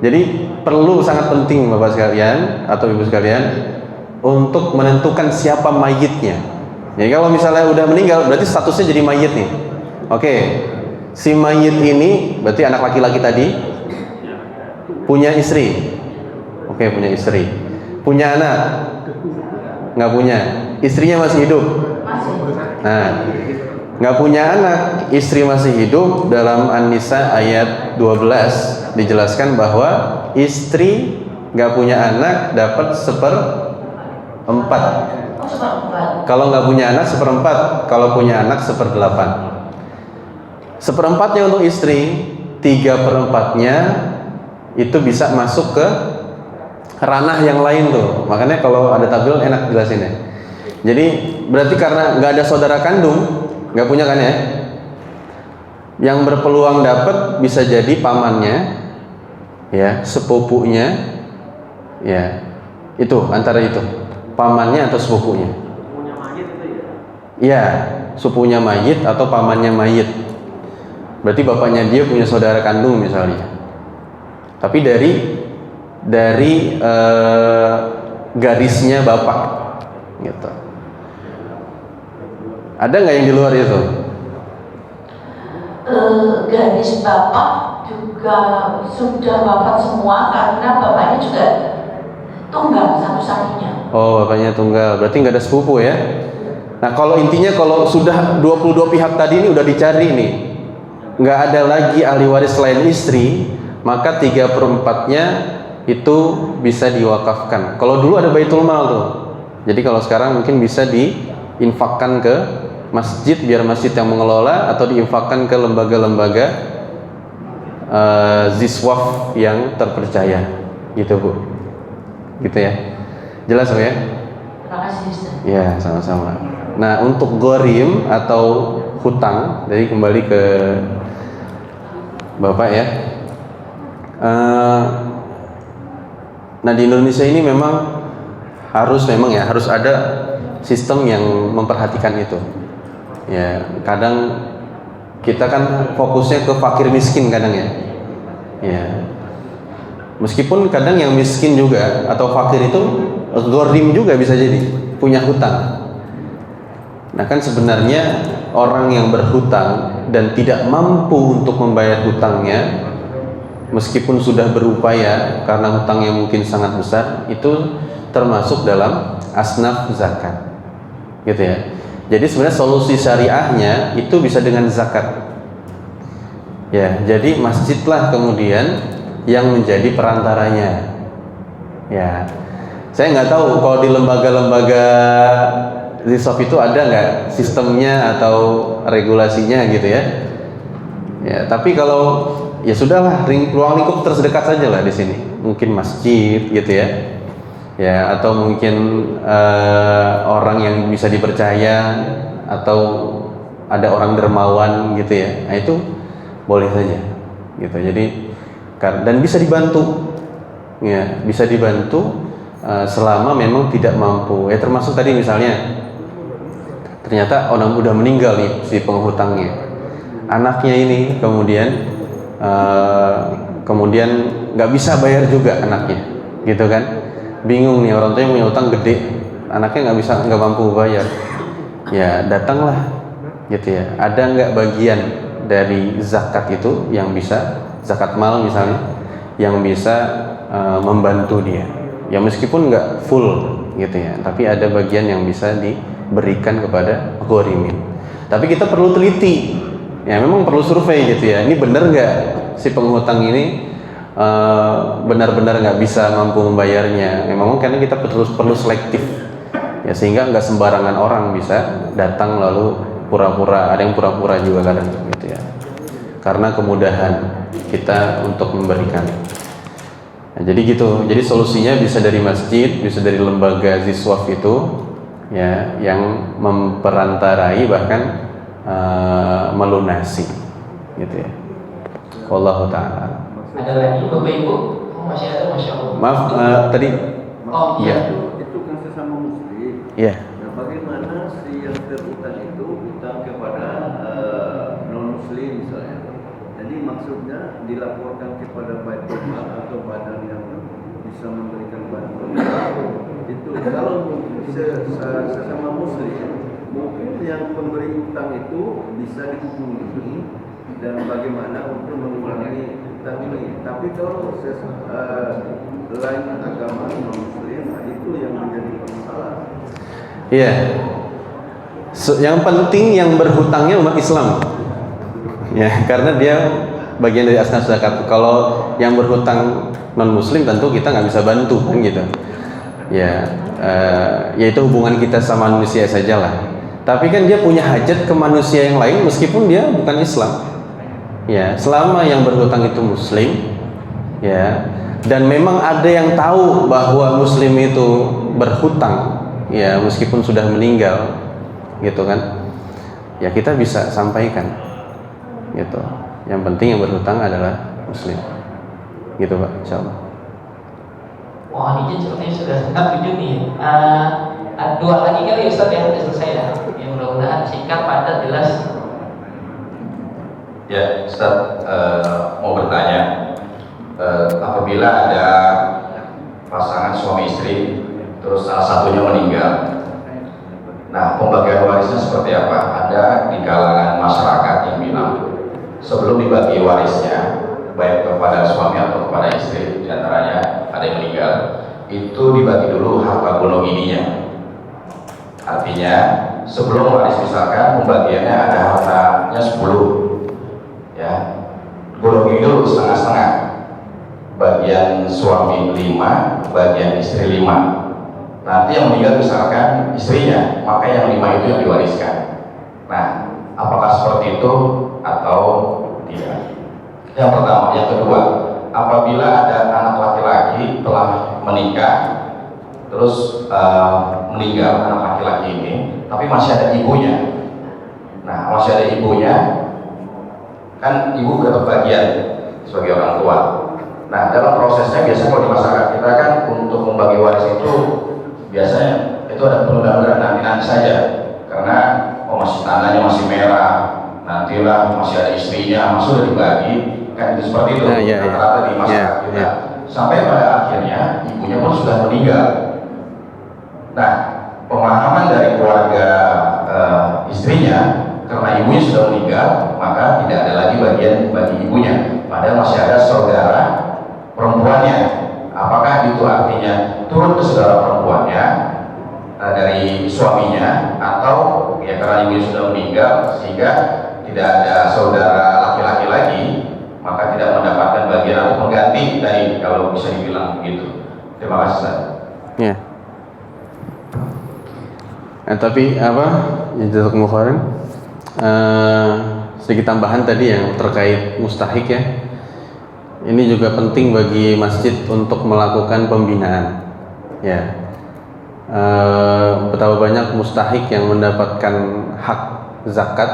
Jadi perlu sangat penting Bapak sekalian atau Ibu sekalian untuk menentukan siapa mayitnya. Jadi kalau misalnya udah meninggal berarti statusnya jadi mayit nih. Oke. Si mayit ini berarti anak laki-laki tadi punya istri. Oke, punya istri. Punya anak? Nggak punya. Istrinya masih hidup. masih. Nah, nggak punya anak, istri masih hidup. Dalam An-Nisa ayat 12 dijelaskan bahwa istri nggak punya anak dapat 4. Oh, 1/4. Kalau nggak punya anak 1/4, kalau punya anak 1/8. 1/4-nya untuk istri, 3/4-nya itu bisa masuk ke ranah yang lain tuh. Makanya kalau ada tabel enak jelasinnya. Jadi berarti karena nggak ada saudara kandung, nggak punya kan ya? Yang berpeluang dapat bisa jadi pamannya, ya, sepupunya, ya, itu antara itu, pamannya atau sepupunya. Punya mayit itu ya? Iya, sepupunya mayit atau pamannya mayit. Berarti bapaknya dia punya saudara kandung misalnya. Tapi dari garisnya bapak, gitu. Ada nggak yang di luar itu? Garis bapak juga sudah wafat semua karena bapaknya juga tunggal satu-satunya. Oh, bapaknya tunggal. Berarti nggak ada sepupu ya? Nah, kalau intinya kalau sudah 22 pihak tadi ini udah dicari nih, nggak ada lagi ahli waris selain istri, maka 3/4-nya itu bisa diwakafkan. Kalau dulu ada baitul mal tuh. Jadi kalau sekarang mungkin bisa diinfakkan ke masjid biar masjid yang mengelola, atau diinfakkan ke lembaga-lembaga ziswaf yang terpercaya, gitu Bu. Gitu ya. Jelas Bu ya? Terima kasih Ustaz. Ya, sama-sama. Nah, untuk gorim atau hutang, jadi kembali ke Bapak ya. Nah, di Indonesia ini memang harus ada sistem yang memperhatikan itu. Ya, kadang kita kan fokusnya ke fakir miskin kadang ya. Ya. Meskipun kadang yang miskin juga atau fakir itu gorim juga bisa jadi punya hutang. Nah, kan sebenarnya orang yang berhutang dan tidak mampu untuk membayar hutangnya, meskipun sudah berupaya karena hutangnya mungkin sangat besar, itu termasuk dalam asnaf zakat, gitu ya. Jadi sebenarnya solusi syariahnya itu bisa dengan zakat. Ya, jadi masjidlah kemudian yang menjadi perantaranya. Ya, saya nggak tahu kalau di lembaga-lembaga ziswaf itu ada nggak sistemnya atau regulasinya gitu ya. Ya, tapi kalau ya sudahlah, ruang lingkup terdekat saja lah di sini. Mungkin masjid gitu ya. Ya, atau mungkin orang yang bisa dipercaya, atau ada orang dermawan gitu ya. Nah, itu boleh saja gitu. Jadi dan bisa dibantu. Ya, bisa dibantu selama memang tidak mampu. Ya, termasuk tadi misalnya ternyata orang udah meninggal nih si penghutangnya. Anaknya ini kemudian nggak bisa bayar juga anaknya, gitu kan? Bingung nih, orang tua yang punya utang gede, anaknya nggak mampu bayar. Ya, datanglah, gitu ya. Ada nggak bagian dari zakat itu yang bisa, zakat mal misalnya, yang bisa membantu dia? Ya meskipun nggak full, gitu ya, tapi ada bagian yang bisa diberikan kepada ghorimin. Tapi kita perlu teliti. Ya memang perlu survei gitu ya. Ini benar nggak si penghutang ini benar-benar nggak bisa mampu membayarnya? Memang karena kita perlu selektif ya, sehingga nggak sembarangan orang bisa datang lalu pura-pura. Ada yang pura-pura juga kadang gitu ya, karena kemudahan kita untuk memberikan. Nah, jadi gitu. Jadi solusinya bisa dari masjid, bisa dari lembaga ziswaf itu ya, yang memperantarai bahkan melunasi gitu ya. Wallahu ta'ala. Ada lagi Bapak Ibu? Masih ada, Masya Allah. Maaf, tadi. Oh iya. Itu kan sesama muslim. Iya. Nah, bagaimana si yang terhutang itu hutang kepada non muslim misalnya? Jadi maksudnya dilaporkan kepada baitul mal atau badan yang bisa memberikan bantuan. Itu kalau sesama muslim, mungkin yang pemberi hutang itu bisa dihubungi dan bagaimana untuk mengurangi hutang ini. Tapi kalau lain agama non muslim, itu yang menjadi masalah. Iya. Yang penting yang berhutangnya umat Islam. Ya, karena dia bagian dari asnaf zakat. Kalau yang berhutang non muslim tentu kita nggak bisa bantu kan gitu. Ya, yaitu hubungan kita sama manusia saja lah. Tapi kan dia punya hajat ke manusia yang lain meskipun dia bukan Islam. Ya, selama yang berhutang itu Muslim, ya, dan memang ada yang tahu bahwa Muslim itu berhutang, ya, meskipun sudah meninggal, gitu kan? Ya kita bisa sampaikan, gitu. Yang penting yang berhutang adalah Muslim, gitu Pak, insyaallah. Wah, ini ceritanya sudah sangat tujuh nih. Dua lagi kali Ustaz ya, sudah selesai ya. Ya mudah-mudahan singkat, padat, jelas. Ya, Ustaz, mau bertanya, apabila ada pasangan suami istri, terus salah satunya meninggal, nah pembagian warisnya seperti apa? Ada di kalangan masyarakat yang bilang sebelum dibagi warisnya, baik kepada suami atau kepada istri, diantaranya ada yang meninggal, itu dibagi dulu harta gonogininya. Artinya sebelum waris misalkan pembagiannya ada hartanya 10, ya, gonogini dulu setengah-setengah, bagian suami 5, bagian istri 5. Nanti yang meninggal misalkan istrinya, maka yang 5 itu yang diwariskan. Nah, apakah seperti itu atau tidak? Yang pertama. Yang kedua, apabila ada anak laki-laki telah menikah, terus meninggal anak laki-laki ini, tapi masih ada ibunya. Nah, masih ada ibunya, kan ibu dapat bagian sebagai orang tua. Nah, dalam prosesnya biasanya kalau di masyarakat kita kan untuk membagi waris itu biasanya itu ada penundaan nanti saja, karena masih tanahnya masih merah, nantilah masih ada istrinya, masih sudah dibagi, kan itu seperti itu rata-rata di masyarakat kita. Sampai pada akhirnya ibunya pun sudah meninggal. Nah, pemahaman dari keluarga istrinya, karena ibunya sudah meninggal, maka tidak ada lagi bagian bagi ibunya, padahal masih ada saudara perempuannya. Apakah itu artinya turun ke saudara perempuannya dari suaminya, atau ya karena ibunya sudah meninggal sehingga tidak ada saudara laki-laki lagi, maka tidak mendapatkan bagian atau pengganti dari, kalau bisa dibilang begitu. Terima kasih Ustaz. Ya. Tapi apa Jazakum khairan, sedikit tambahan tadi yang terkait mustahik ya. Ini juga penting bagi masjid untuk melakukan pembinaan. Ya, betapa banyak mustahik yang mendapatkan hak zakat,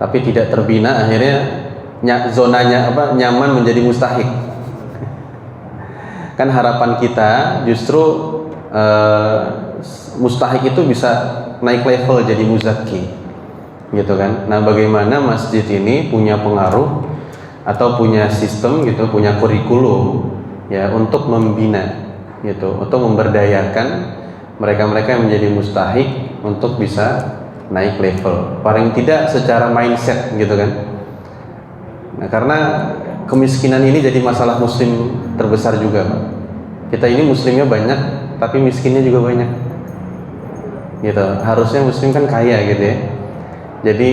tapi tidak terbina, akhirnya zonanya nyaman menjadi mustahik. Kan harapan kita justru mustahik itu bisa naik level jadi muzaki, gitu kan. Nah, bagaimana masjid ini punya pengaruh atau punya sistem gitu, punya kurikulum ya untuk membina gitu, untuk memberdayakan mereka-mereka yang menjadi mustahik untuk bisa naik level, paling tidak secara mindset gitu kan. Nah, karena kemiskinan ini jadi masalah muslim terbesar juga Pak. Kita ini muslimnya banyak tapi miskinnya juga banyak gitu. Harusnya muslim kan kaya gitu ya. Jadi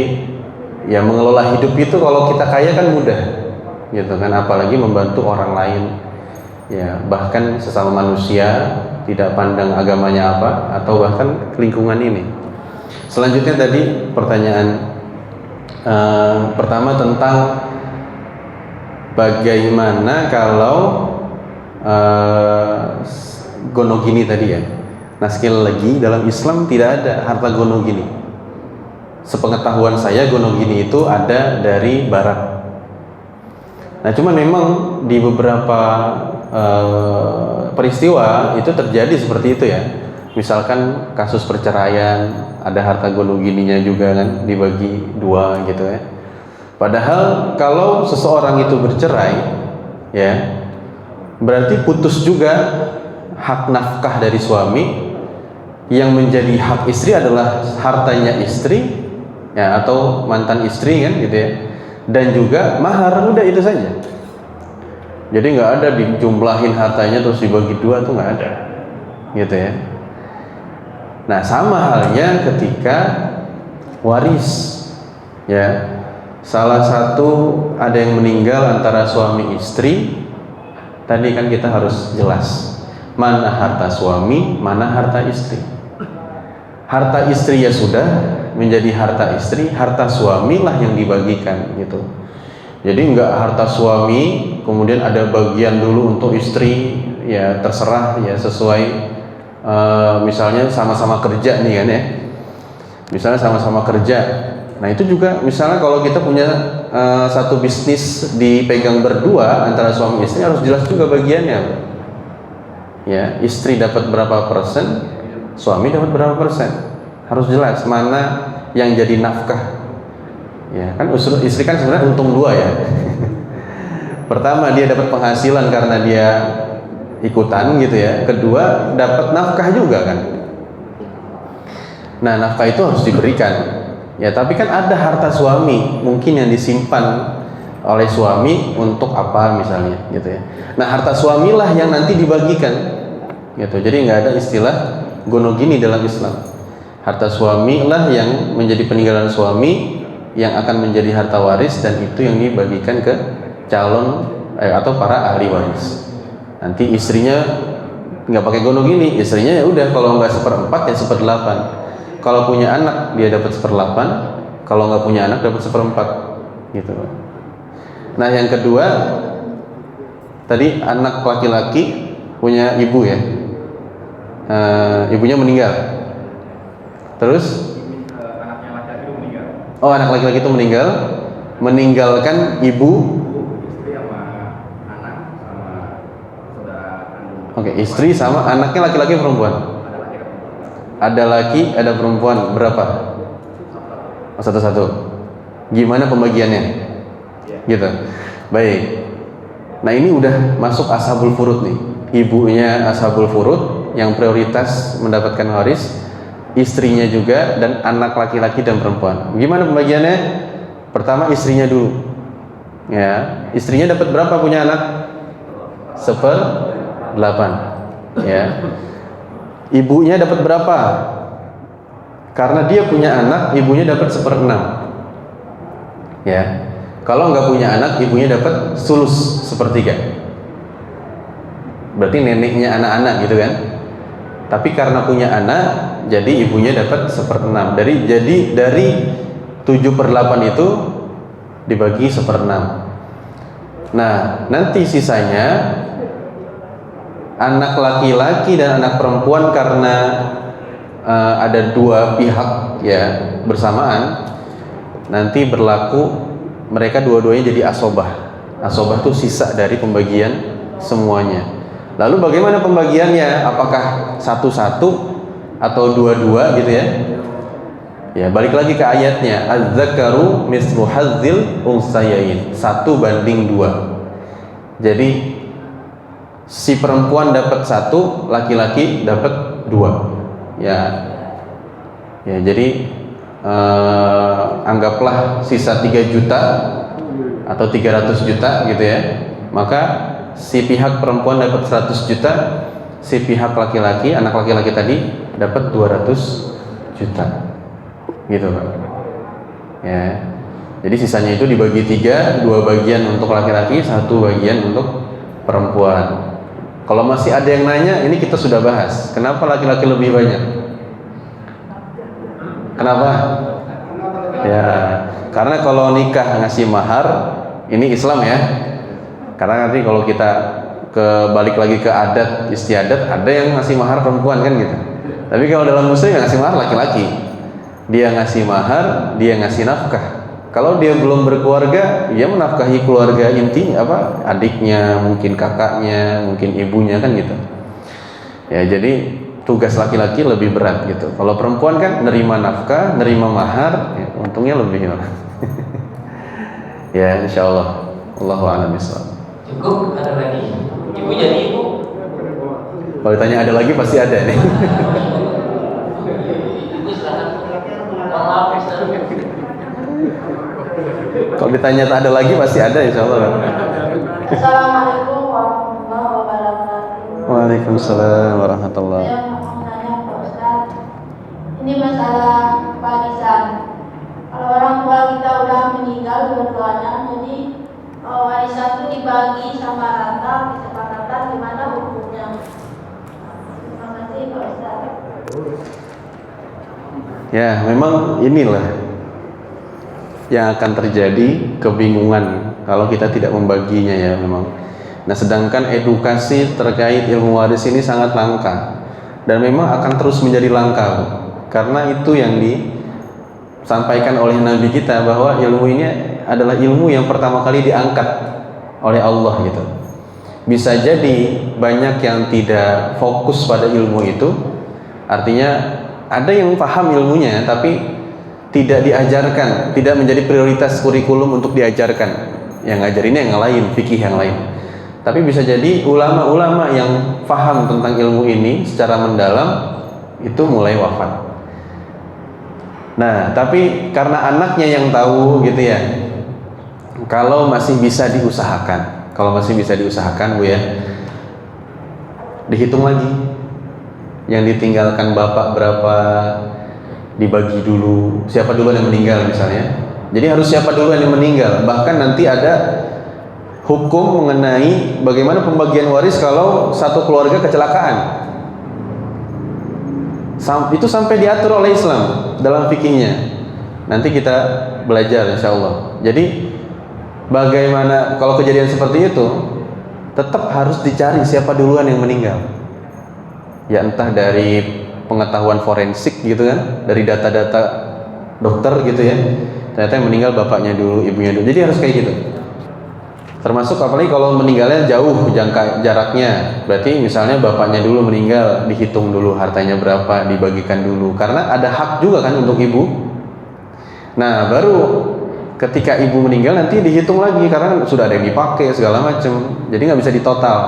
ya mengelola hidup itu kalau kita kaya kan mudah gitu kan, apalagi membantu orang lain ya, bahkan sesama manusia, tidak pandang agamanya apa, atau bahkan lingkungan ini. Selanjutnya tadi pertanyaan pertama tentang bagaimana kalau gonogini tadi ya. Nah, sekali lagi dalam Islam tidak ada harta gonogini. Sepengetahuan saya gonogini itu ada dari barat. Nah, cuman memang di beberapa peristiwa itu terjadi seperti itu ya. Misalkan kasus perceraian, ada harta gonogininya juga kan, dibagi 2 gitu ya. Padahal kalau seseorang itu bercerai ya, berarti putus juga hak nafkah dari suami. Yang menjadi hak istri adalah hartanya istri ya, atau mantan istri kan gitu ya, dan juga mahar, udah itu saja. Jadi nggak ada dijumlahin hartanya terus dibagi 2, tuh nggak ada gitu ya. Nah, sama halnya ketika waris ya, salah satu ada yang meninggal antara suami istri, tadi kan kita harus jelas mana harta suami, mana harta istri. Harta istri ya sudah menjadi harta istri, harta suamilah yang dibagikan gitu. Jadi enggak harta suami kemudian ada bagian dulu untuk istri, ya terserah ya sesuai misalnya sama-sama kerja nih kan ya. Misalnya sama-sama kerja. Nah itu juga misalnya kalau kita punya satu bisnis dipegang berdua antara suami istri, harus jelas juga bagiannya. Ya, istri dapat berapa persen, suami dapat berapa persen. Harus jelas mana yang jadi nafkah. Ya kan istri kan sebenarnya untung dua ya. Pertama dia dapat penghasilan karena dia ikutan gitu ya. Kedua dapat nafkah juga kan. Nah nafkah itu harus diberikan. Ya tapi kan ada harta suami mungkin yang disimpan oleh suami untuk apa misalnya gitu ya. Nah harta suamilah yang nanti dibagikan gitu. Jadi nggak ada istilah gonogini dalam Islam. Harta suamilah yang menjadi peninggalan suami yang akan menjadi harta waris, dan itu yang dibagikan ke calon atau para ahli waris. Nanti istrinya nggak pakai gonogini, istrinya ya udah kalau nggak 1/4 ya 1/8. Kalau punya anak dia dapat 1/8, kalau nggak punya anak dapat 1/4 gitu. Nah yang kedua tadi anak laki-laki punya ibu ya, ibunya meninggal, terus oh anak laki-laki itu meninggal, meninggalkan ibu, istri sama anaknya laki-laki perempuan. Ada laki, ada perempuan, berapa? Satu-satu. Gimana pembagiannya? Gitu. Baik. Nah ini udah masuk ashabul furud nih. Ibunya ashabul furud yang prioritas mendapatkan waris, istrinya juga, dan anak laki-laki dan perempuan. Gimana pembagiannya? Pertama istrinya dulu. Ya, istrinya dapat berapa punya anak? 1/8. Ya. Ibunya dapat berapa? Karena dia punya anak, ibunya dapat 1/6. Ya. Kalau nggak punya anak, ibunya dapat sulus 1/3. Berarti neneknya anak-anak gitu kan? Tapi karena punya anak, jadi ibunya dapat 1/6. Jadi dari 7/8 itu dibagi 1/6. Nah, nanti sisanya anak laki-laki dan anak perempuan karena ada dua pihak ya bersamaan, nanti berlaku mereka dua-duanya jadi asobah. Asobah itu sisa dari pembagian semuanya. Lalu bagaimana pembagiannya? Apakah satu-satu atau dua-dua gitu ya? Ya balik lagi ke ayatnya, az-zakaru mislu hazzil unsayain, 1/2. Jadi si perempuan dapat 1, laki-laki dapat 2. Ya jadi anggaplah sisa 3 juta atau 300 juta gitu ya. Maka si pihak perempuan dapat 100 juta, si pihak laki-laki, anak laki-laki tadi dapat 200 juta. Gitu Pak. Ya. Jadi sisanya itu dibagi 3, 2 bagian untuk laki-laki, 1 bagian untuk perempuan. Kalau masih ada yang nanya, ini kita sudah bahas. Kenapa laki-laki lebih banyak? Kenapa? Ya, karena kalau nikah ngasih mahar, ini Islam ya. Karena nanti kalau kita balik lagi ke adat istiadat, ada yang ngasih mahar perempuan kan gitu. Tapi kalau dalam muslim yang ngasih mahar laki-laki. Dia ngasih mahar, dia ngasih nafkah. Kalau dia belum berkeluarga, dia menafkahi keluarga inti adiknya, mungkin kakaknya, mungkin ibunya kan gitu. Ya jadi tugas laki-laki lebih berat gitu. Kalau perempuan kan nerima nafkah, nerima mahar, ya, untungnya lebih. Ya insyaallah. Allahu a'lam bishawab. Cukup, ada lagi? Ibu jadi ibu. Kalau ditanya ada lagi pasti ada nih. Ibu silakan. Maaf Ustaz. Kalau ditanya tak ada lagi pasti ada insyaallah. Assalamualaikum warahmatullahi wabarakatuh. Waalaikumsalam warahmatullahi. Saya mau tanya Pak Ustaz, ini masalah warisan. Kalau orang tua kita udah meninggal dua-duanya, jadi warisan itu dibagi sama rata, kesepakatan gimana hukumnya? Pak Ustaz. Ya, memang inilah yang akan terjadi, kebingungan kalau kita tidak membaginya ya memang. Nah, sedangkan edukasi terkait ilmu waris ini sangat langka dan memang akan terus menjadi langka, karena itu yang disampaikan oleh Nabi kita bahwa ilmu ini adalah ilmu yang pertama kali diangkat oleh Allah gitu. Bisa jadi banyak yang tidak fokus pada ilmu itu, artinya ada yang paham ilmunya tapi tidak diajarkan, tidak menjadi prioritas kurikulum untuk diajarkan. Yang ngajarinnya yang lain, fikih yang lain. Tapi bisa jadi ulama-ulama yang paham tentang ilmu ini secara mendalam itu mulai wafat. Nah, tapi karena anaknya yang tahu gitu ya, kalau masih bisa diusahakan, Bu ya, dihitung lagi. Yang ditinggalkan bapak berapa, dibagi dulu, siapa duluan yang meninggal misalnya. Jadi harus siapa duluan yang meninggal. Bahkan nanti ada hukum mengenai bagaimana pembagian waris kalau satu keluarga kecelakaan. Itu sampai diatur oleh Islam dalam fikihnya. Nanti kita belajar insya Allah. Jadi bagaimana kalau kejadian seperti itu, tetap harus dicari siapa duluan yang meninggal. Ya entah dari pengetahuan forensik gitu kan, dari data-data dokter gitu ya, ternyata yang meninggal bapaknya dulu, ibunya dulu. Jadi harus kayak gitu. Termasuk apalagi kalau meninggalnya jauh jaraknya, berarti misalnya bapaknya dulu meninggal, dihitung dulu hartanya berapa, dibagikan dulu, karena ada hak juga kan untuk ibu. Nah baru ketika ibu meninggal nanti dihitung lagi, karena sudah ada yang dipakai segala macam, jadi nggak bisa ditotal,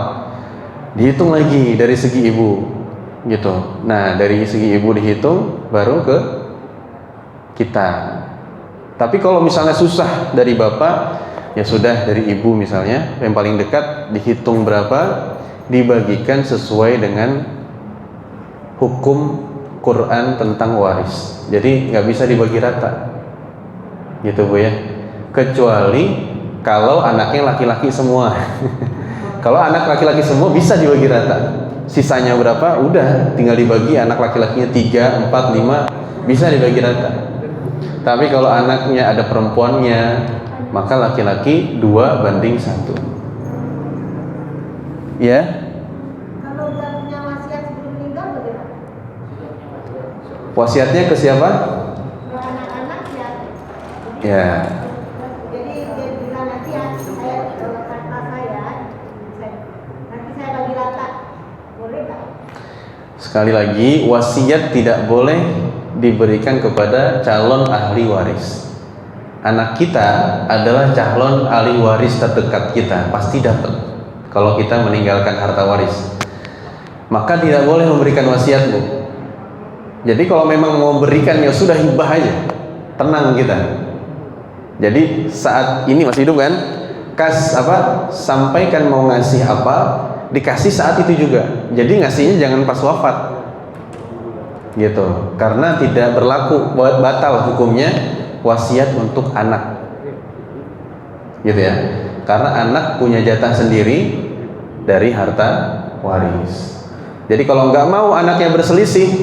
dihitung lagi dari segi ibu gitu. Nah dari segi ibu dihitung baru ke kita. Tapi kalau misalnya susah dari bapak, ya sudah dari ibu misalnya yang paling dekat, dihitung berapa, dibagikan sesuai dengan hukum Quran tentang waris. Jadi nggak bisa dibagi rata gitu Bu ya, kecuali kalau anaknya laki-laki semua. Kalau anak laki-laki semua bisa dibagi rata, sisanya berapa udah tinggal dibagi, anak laki-lakinya 3, 4, 5 bisa dibagi rata. Tapi kalau anaknya ada perempuannya, maka laki-laki 2:1. Ya. Kalau udah punya wasiat sebelum meninggal bagaimana? Wasiatnya ke siapa? Ke anak-anak ya. Ya. Jadi dia bilang nanti ya saya kata saya nanti saya bagi rata, boleh nggak? Sekali lagi, wasiat tidak boleh diberikan kepada calon ahli waris. Anak kita adalah calon ahli waris terdekat kita, pasti dapat kalau kita meninggalkan harta waris. Maka tidak boleh memberikan wasiat Bu. Jadi kalau memang mau berikan ya sudah hibah aja, tenang kita. Jadi saat ini masih hidup kan, sampaikan mau ngasih apa, dikasih saat itu juga. Jadi ngasihnya jangan pas wafat gitu, karena tidak berlaku, batal hukumnya wasiat untuk anak gitu ya, karena anak punya jatah sendiri dari harta waris. Jadi kalau nggak mau anaknya berselisih,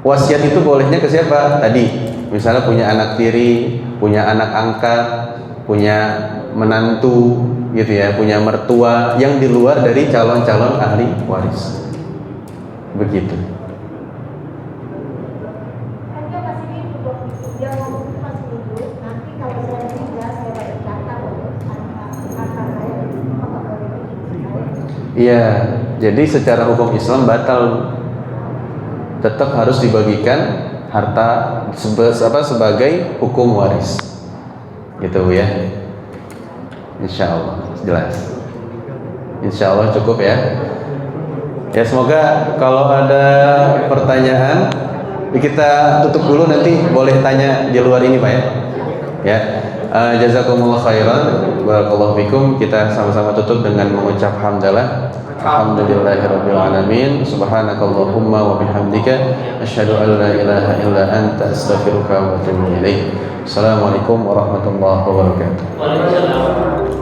wasiat itu bolehnya ke siapa? Tadi misalnya punya anak tiri, punya anak angkat, punya menantu gitu ya, punya mertua yang di luar dari calon-calon ahli waris. Begitu. Kan dia masih hidup, dia ngomong masih hidup. Nanti kalau saya meninggal saya bagi rata untuk anak saya, apa boleh begitu? Iya, jadi secara hukum Islam batal, tetap harus dibagikan harta sebagai hukum waris gitu ya. Insya Allah jelas, Insya Allah cukup ya. Ya semoga kalau ada pertanyaan kita tutup dulu, nanti boleh tanya di luar ini Pak ya. Ya, jazakumullah khairan, barakallahu fikum. Kita sama-sama tutup dengan mengucap hamdalah. Alhamdulillahirabbil alamin. Subhanakallahumma wa bihamdika asyhadu an la ilaha illa anta astaghfiruka wa atubu ilaik. Assalamualaikum warahmatullahi wabarakatuh. Waalaikumsalam.